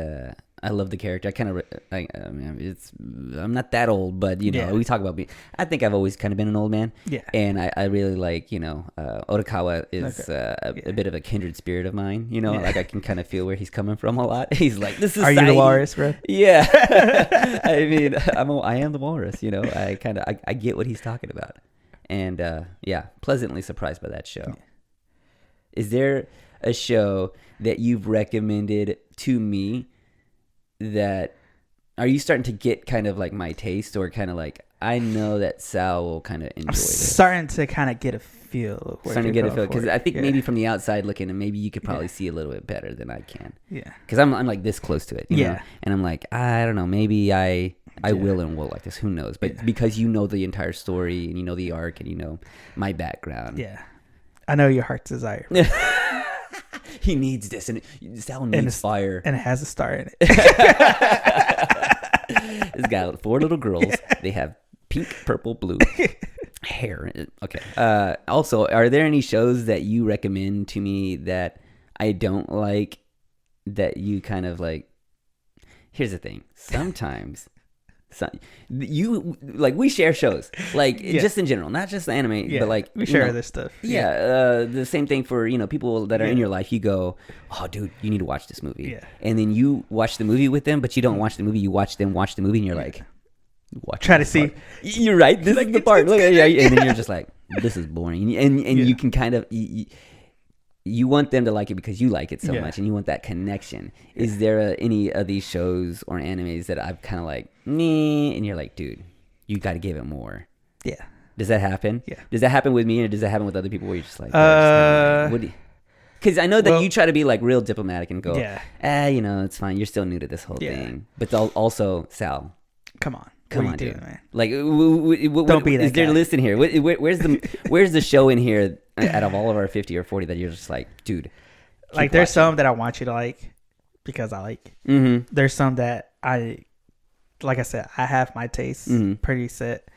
I love the character. I kind of, I'm not that old, but we talk about I think I've always kind of been an old man. Yeah. And I really like, Otokawa is a bit of a kindred spirit of mine. Like I can kind of feel where he's coming from a lot. He's like, this is. Are you the walrus, bro? Yeah. I mean, I am the walrus. I get what he's talking about, and pleasantly surprised by that show. Yeah. Is there a show that you've recommended to me that are you starting to get kind of like my taste, or kind of like I know that Sal will kind of enjoy I'm this? starting to kind of get a feel. Of where Starting to you're get a feel going because for I it. think Yeah. maybe from the outside looking, and maybe you could probably see a little bit better than I can. Yeah. Because I'm like this close to it. You know? And I'm like, I don't know, maybe I will and will like this. Who knows? But because you know the entire story and you know the arc and you know my background. Yeah. I know your heart's desire. He needs this, and Sal needs fire. And it has a star in it. It's got 4 little girls. They have pink, purple, blue hair. Okay. Also, are there any shows that you recommend to me that I don't like, that you kind of like? Here's the thing. Sometimes you like, we share shows, like just in general, not just the anime, but like we share this stuff. The same thing for people that are in your life. You go, oh dude, you need to watch this movie, and then you watch the movie with them, but you don't watch the movie. You watch them watch the movie, and you're like, try to see. You're right. This is the part. Look at and then you're just like, this is boring, and you can kind of. You want them to like it because you like it so much, and you want that connection. Is there any of these shows or animes that I've kind of like, meh, and you're like, dude, you got to give it more? Yeah. Does that happen? Yeah. Does that happen with me, or does that happen with other people where you're just like, because I know that you try to be like real diplomatic and go, it's fine. You're still new to this whole thing. But also, Sal, come on. Come on, doing, dude. Man? Like, don't be that is there guy. list in here? Where's the show in here out of all of our 50 or 40 that you're just like, dude? Like, there's some that I want you to like because I like. Mm-hmm. There's some that like I said, I have my taste pretty set.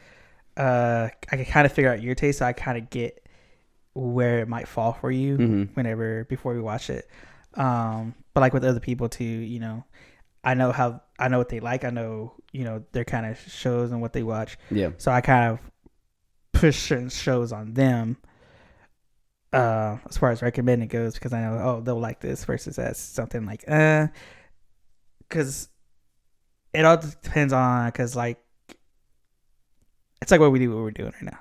I can kind of figure out your taste, so I kind of get where it might fall for you before we watch it. But like with other people too, I know what they like. I know, their kind of shows and what they watch. Yeah. So I kind of push certain shows on them as far as recommending goes, because I know, they'll like this versus that's something like, because it all depends on, because like, it's like what we're doing right now.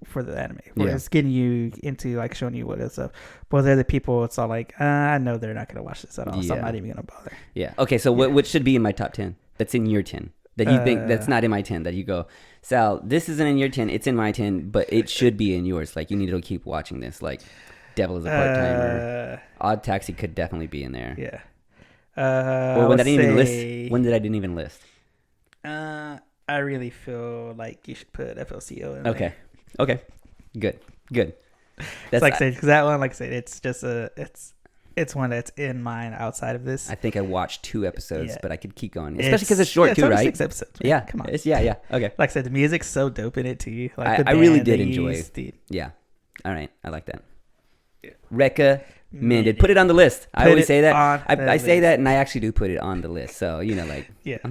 For the anime. Where it's getting you into like showing you what it's up. But with other people, it's all like, I know they're not going to watch this at all, so I'm not even going to bother. Yeah. Okay, so what should be in my top 10? That's in your 10. That you think that's not in my 10, that you go, Sal, this isn't in your 10, it's in my 10, but it should be in yours. Like, you need to keep watching this. Like, Devil is a Part-Timer. Odd Taxi could definitely be in there. Yeah. Or one that I didn't even list. One that I didn't even list. I really feel like you should put FLCO in there. Okay. Good. That's like I said, because that one, like I said, it's just it's one that's in mine outside of this. I think I watched 2 episodes, but I could keep going, especially because it's short too, right? 6 episodes. Man. Yeah, come on. Yeah. Okay. Like I said, the music's so dope in it too. Like I really did enjoy it. Yeah. All right, I like that. Recommended. Put it on the list. I always say that. I say that, and I actually do put it on the list. So I'm gonna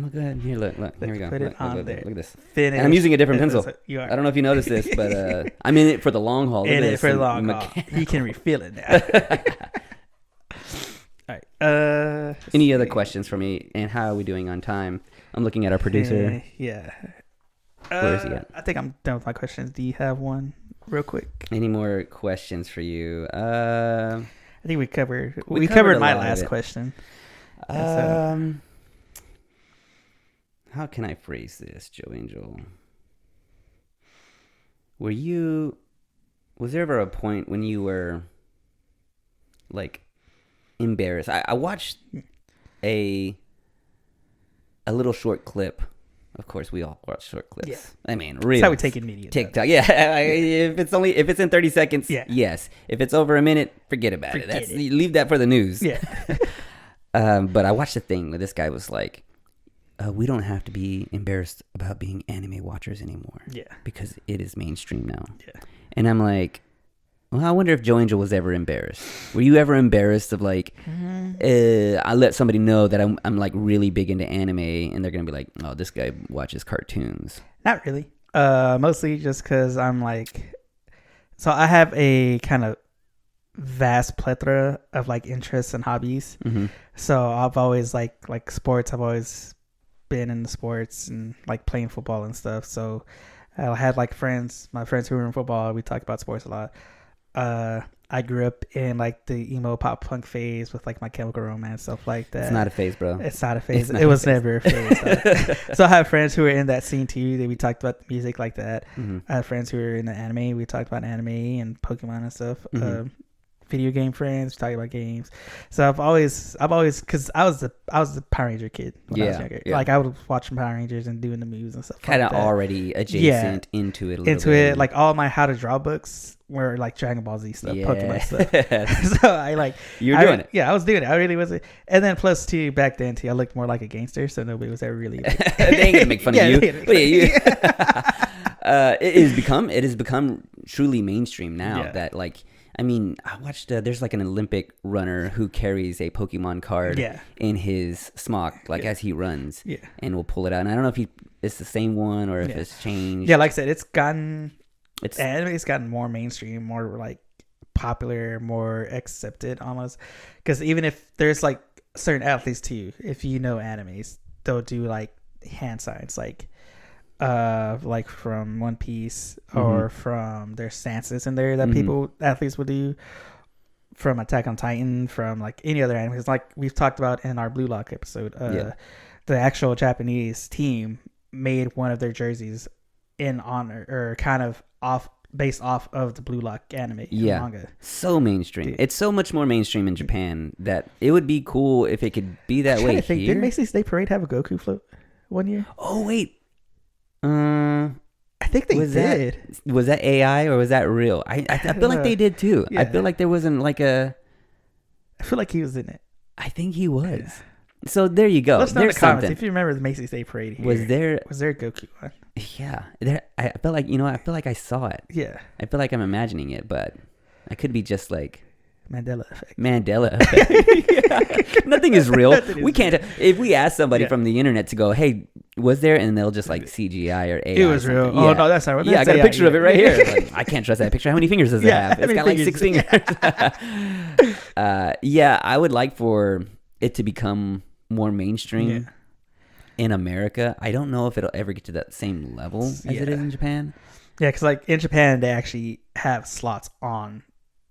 go ahead. Here, look. Here we go. Put it on there. Look at this. Finish. And I'm using a different pencil. You are. I don't know if you noticed this, but I'm in it for the long haul. In it for the long haul. You can refill it now. All right. Any other questions for me? And how are we doing on time? I'm looking at our producer. Yeah. Where is he at? I think I'm done with my questions. Do you have one real quick? Any more questions for you? I think we covered my last question. How can I phrase this, Joe Angel? Were you Was there ever a point when you were like embarrassed? I watched a little short clip. Of course, we all watch short clips. Yeah. I mean, really. That's how we take in media. TikTok. Yeah. if it's in 30 seconds, Yeah. yes. If it's over a minute, forget about it. Leave that for the news. Yeah. But I watched a thing where this guy was like, we don't have to be embarrassed about being anime watchers anymore. Yeah. Because it is mainstream now. Yeah. And I'm like, well, I wonder if Joe Angel was ever embarrassed. Were you ever embarrassed of like, I let somebody know that I'm like really big into anime, and they're gonna be like, oh, this guy watches cartoons. Not really. Mostly just because I'm like, so I have a kind of vast plethora of like interests and hobbies. Mm-hmm. So I've always like sports. I've always been in the sports and like playing football and stuff. So I had like my friends who were in football. We talked about sports a lot. I grew up in like the emo pop punk phase with like My Chemical Romance, stuff like that. It's not a phase, bro. It's not a phase. It was never a phase. So I have friends who were in that scene too. That we talked about music like that. Mm-hmm. I have friends who were in the anime. We talked about anime and Pokemon and stuff. Mm-hmm. Video game friends, we talked about games. So I've always, because I was the Power Ranger kid when I was younger. Yeah. Like I would watch Power Rangers and doing the moves and stuff. Kind of like that. already adjacent into it a little bit. Like all my how to draw books were like Dragon Ball Z stuff, Pokemon stuff. So I like you were doing it. Yeah, I was doing it. I really was. And then plus too, back then too, I looked more like a gangster, so nobody was ever really. They ain't gonna make fun of you. It has become truly mainstream now. Yeah. That like. I mean, I watched. There's like an Olympic runner who carries a Pokemon card in his smock, like as he runs, and will pull it out. And I don't know if it's the same one or if it's changed. Yeah, like I said, anime's gotten more mainstream, more like popular, more accepted almost. Because even if there's like certain athletes too, if you know animes, they'll do like hand signs, like from One Piece or from their stances in there that athletes would do, from Attack on Titan, from like any other anime. Like we've talked about in our Blue Lock episode, the actual Japanese team made one of their jerseys in honor or kind of based off of the Blue Lock anime manga. So mainstream. Dude. It's so much more mainstream in Japan that it would be cool if it could be that way here. Did Macy's Day Parade have a Goku float one year? Oh wait. I think they did. Was that AI or was that real? I feel like they did too. Yeah. I feel like there wasn't like a. I feel like he was in it. I think he was. Yeah. So there you go. Let's know in the comments if you remember the Macy's Day Parade here. Was there a Goku one? Yeah. I feel like I feel like I saw it. Yeah. I feel like I'm imagining it, but I could be just like. Mandela effect. Nothing is real. We can't. If we ask somebody from the internet to go, hey, was there? And they'll just like CGI or AI. It was real. Yeah. Oh no, that's not. I got a picture of it right here. Like, I can't trust that picture. How many fingers does it have? It's got like 6 fingers. I would like for it to become more mainstream in America. I don't know if it'll ever get to that same level as it is in Japan. Yeah, because like in Japan, they actually have slots on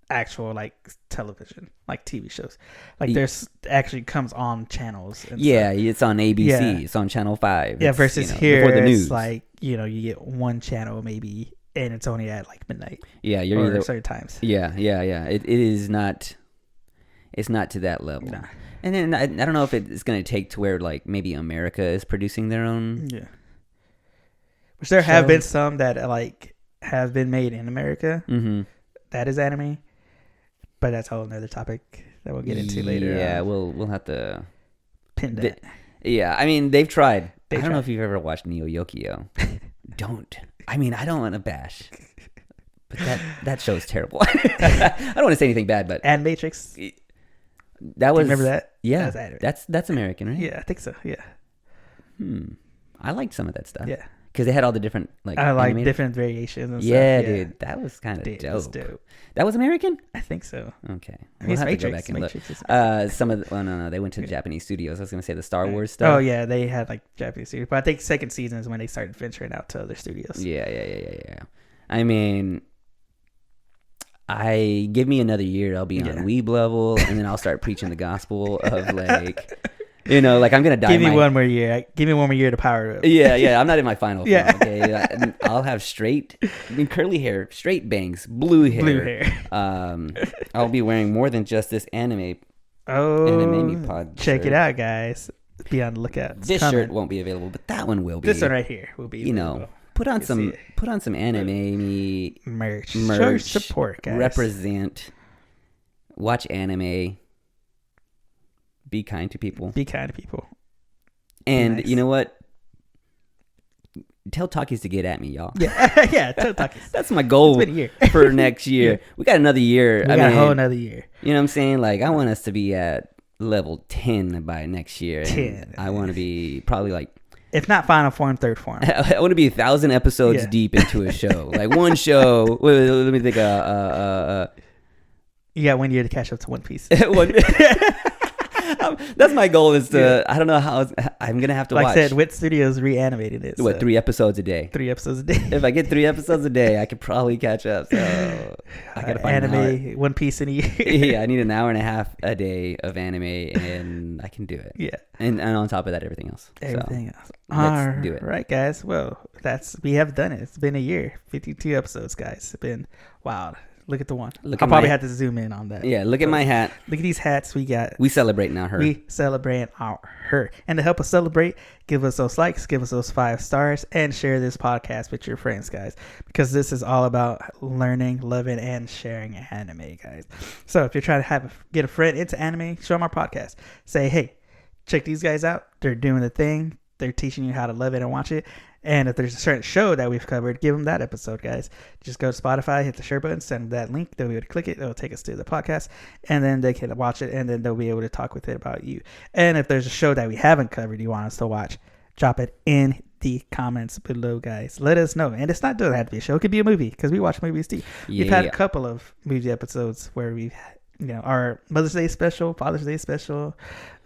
actual like television, like TV shows. Like there's actually comes on channels. And stuff. It's on ABC. It's on Channel 5. Yeah, versus here before the news. It's like you get one channel maybe, and it's only at like midnight. Yeah, you're or certain times. Yeah. It is not. It's not to that level. Nah. And then I don't know if it's going to take to where like maybe America is producing their own. Yeah. Which there have been some that like have been made in America. Mm-hmm. That is anime. But that's a whole another topic that we'll get into later. Yeah, we'll have to pin that. I mean, they've tried. I don't know if you've ever watched Neo Yokio. Don't. I mean, I don't want to bash, but that show's terrible. I don't want to say anything bad, but Animatrix. That was. Do you remember that? Yeah, that's American, right? Yeah, I think so. Yeah. I liked some of that stuff. Yeah. Because they had all the different like animated different variations and stuff. Yeah, dude, that was kind of dope. That was American? I think so. Okay, we'll have Matrix, to go back and look. Some of the, no, they went to Japanese studios. I was gonna say the Star Wars stuff. Oh yeah, they had like Japanese studios, but I think second season is when they started venturing out to other studios. Yeah. I mean, give me another year, I'll be on weeb level, and then I'll start preaching the gospel of like. You know, like I'm gonna dye Give me my. one more year. Give me one more year to power up. Yeah. I'm not in my final Yeah. form. Okay, I'll have curly hair, straight bangs, blue hair. Blue hair. I'll be wearing more than just this anime. Oh, Anime pod check it shirt. out, guys. Be on the lookout. It's This coming. shirt won't be available, but that one will be. This one right here will be. You know, available. put on You can see some anime merch. Show merch. support, guys. Represent. Watch anime. Be kind to people. Be kind to people. And nice. you know what? Tell Talkies to get at me, y'all. Yeah, yeah. Talkies. That's my goal It's been a year. for next year. We got another year. We got a whole another year. You know what I'm saying? Like, I want us to be at level 10 by next year. And 10. I want to be probably like, If not final form, third form. I want to be 1,000 episodes Yeah. deep into a show. Like one show. Wait, let me think. You got 1 year to catch up to One Piece. One, that's my goal is to, I don't know how, I'm going to have to Like watch. I said, Wit Studios reanimated it. What, so 3 episodes a day? 3 episodes a day. If I get 3 episodes a day, I could probably catch up. So I gotta find an hour. anime, One Piece in a year. Yeah, I need an hour and a half a day of anime, and I can do it. Yeah. And on top of that, everything else. Everything else. let's do it. All right, guys. Well, we have done it. It's been a year. 52 episodes, guys. It's been wild. Look at the one. Look I'll at probably my- have to zoom in on that. Yeah, look at my hat. Look at these hats we got. We celebrate now, her. We celebrate our her. And to help us celebrate, give us those likes, give us those 5 stars, and share this podcast with your friends, guys. Because this is all about learning, loving, and sharing anime, guys. So if you're trying to get a friend into anime, show them our podcast. Say, hey, check these guys out. They're doing the thing. They're teaching you how to love it and watch it. And if there's a certain show that we've covered, give them that episode, guys. Just go to Spotify, hit the share button, send them that link. They'll be able to click it. It'll take us to the podcast. And then they can watch it. And then they'll be able to talk with it about you. And if there's a show that we haven't covered you want us to watch, drop it in the comments below, guys. Let us know. And it's not doesn't have to be a show. It could be a movie because we watch movies too. We've had a couple of movie episodes where we've our Mother's Day special, Father's Day special,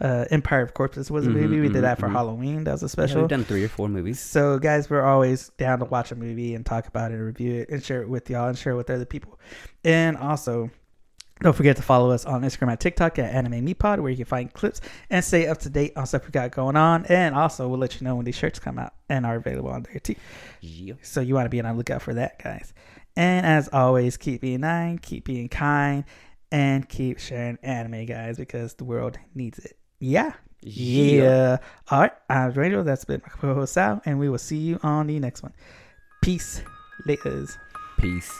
Empire of Corpses was a movie. We did that for Halloween. That was a Yeah, special. we've done 3 or 4 movies. So, guys, we're always down to watch a movie and talk about it and review it and share it with y'all and share it with other people. And also, don't forget to follow us on Instagram and TikTok at Anime Meatpod, where you can find clips and stay up to date on stuff we got going on. And also, we'll let you know when these shirts come out and are available on there too. Yeah. So you want to be on the lookout for that, guys. And as always, keep being nice, keep being kind, and keep sharing anime, guys, because the world needs it. Yeah. All right. I'm Rachel. That's been my co-host Sal, and we will see you on the next one. Peace. Laters. Peace.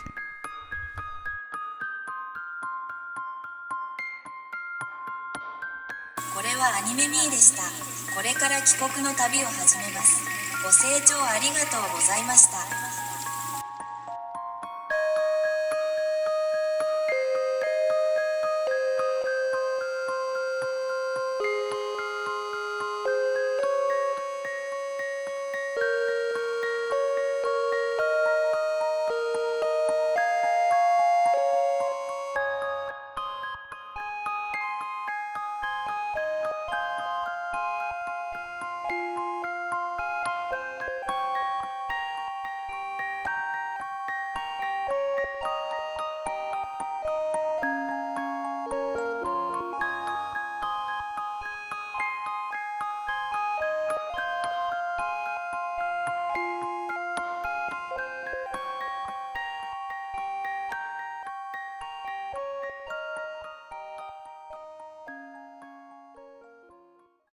これはアニメミーでした。これから帰国の旅を始めます。ご清聴ありがとうございました。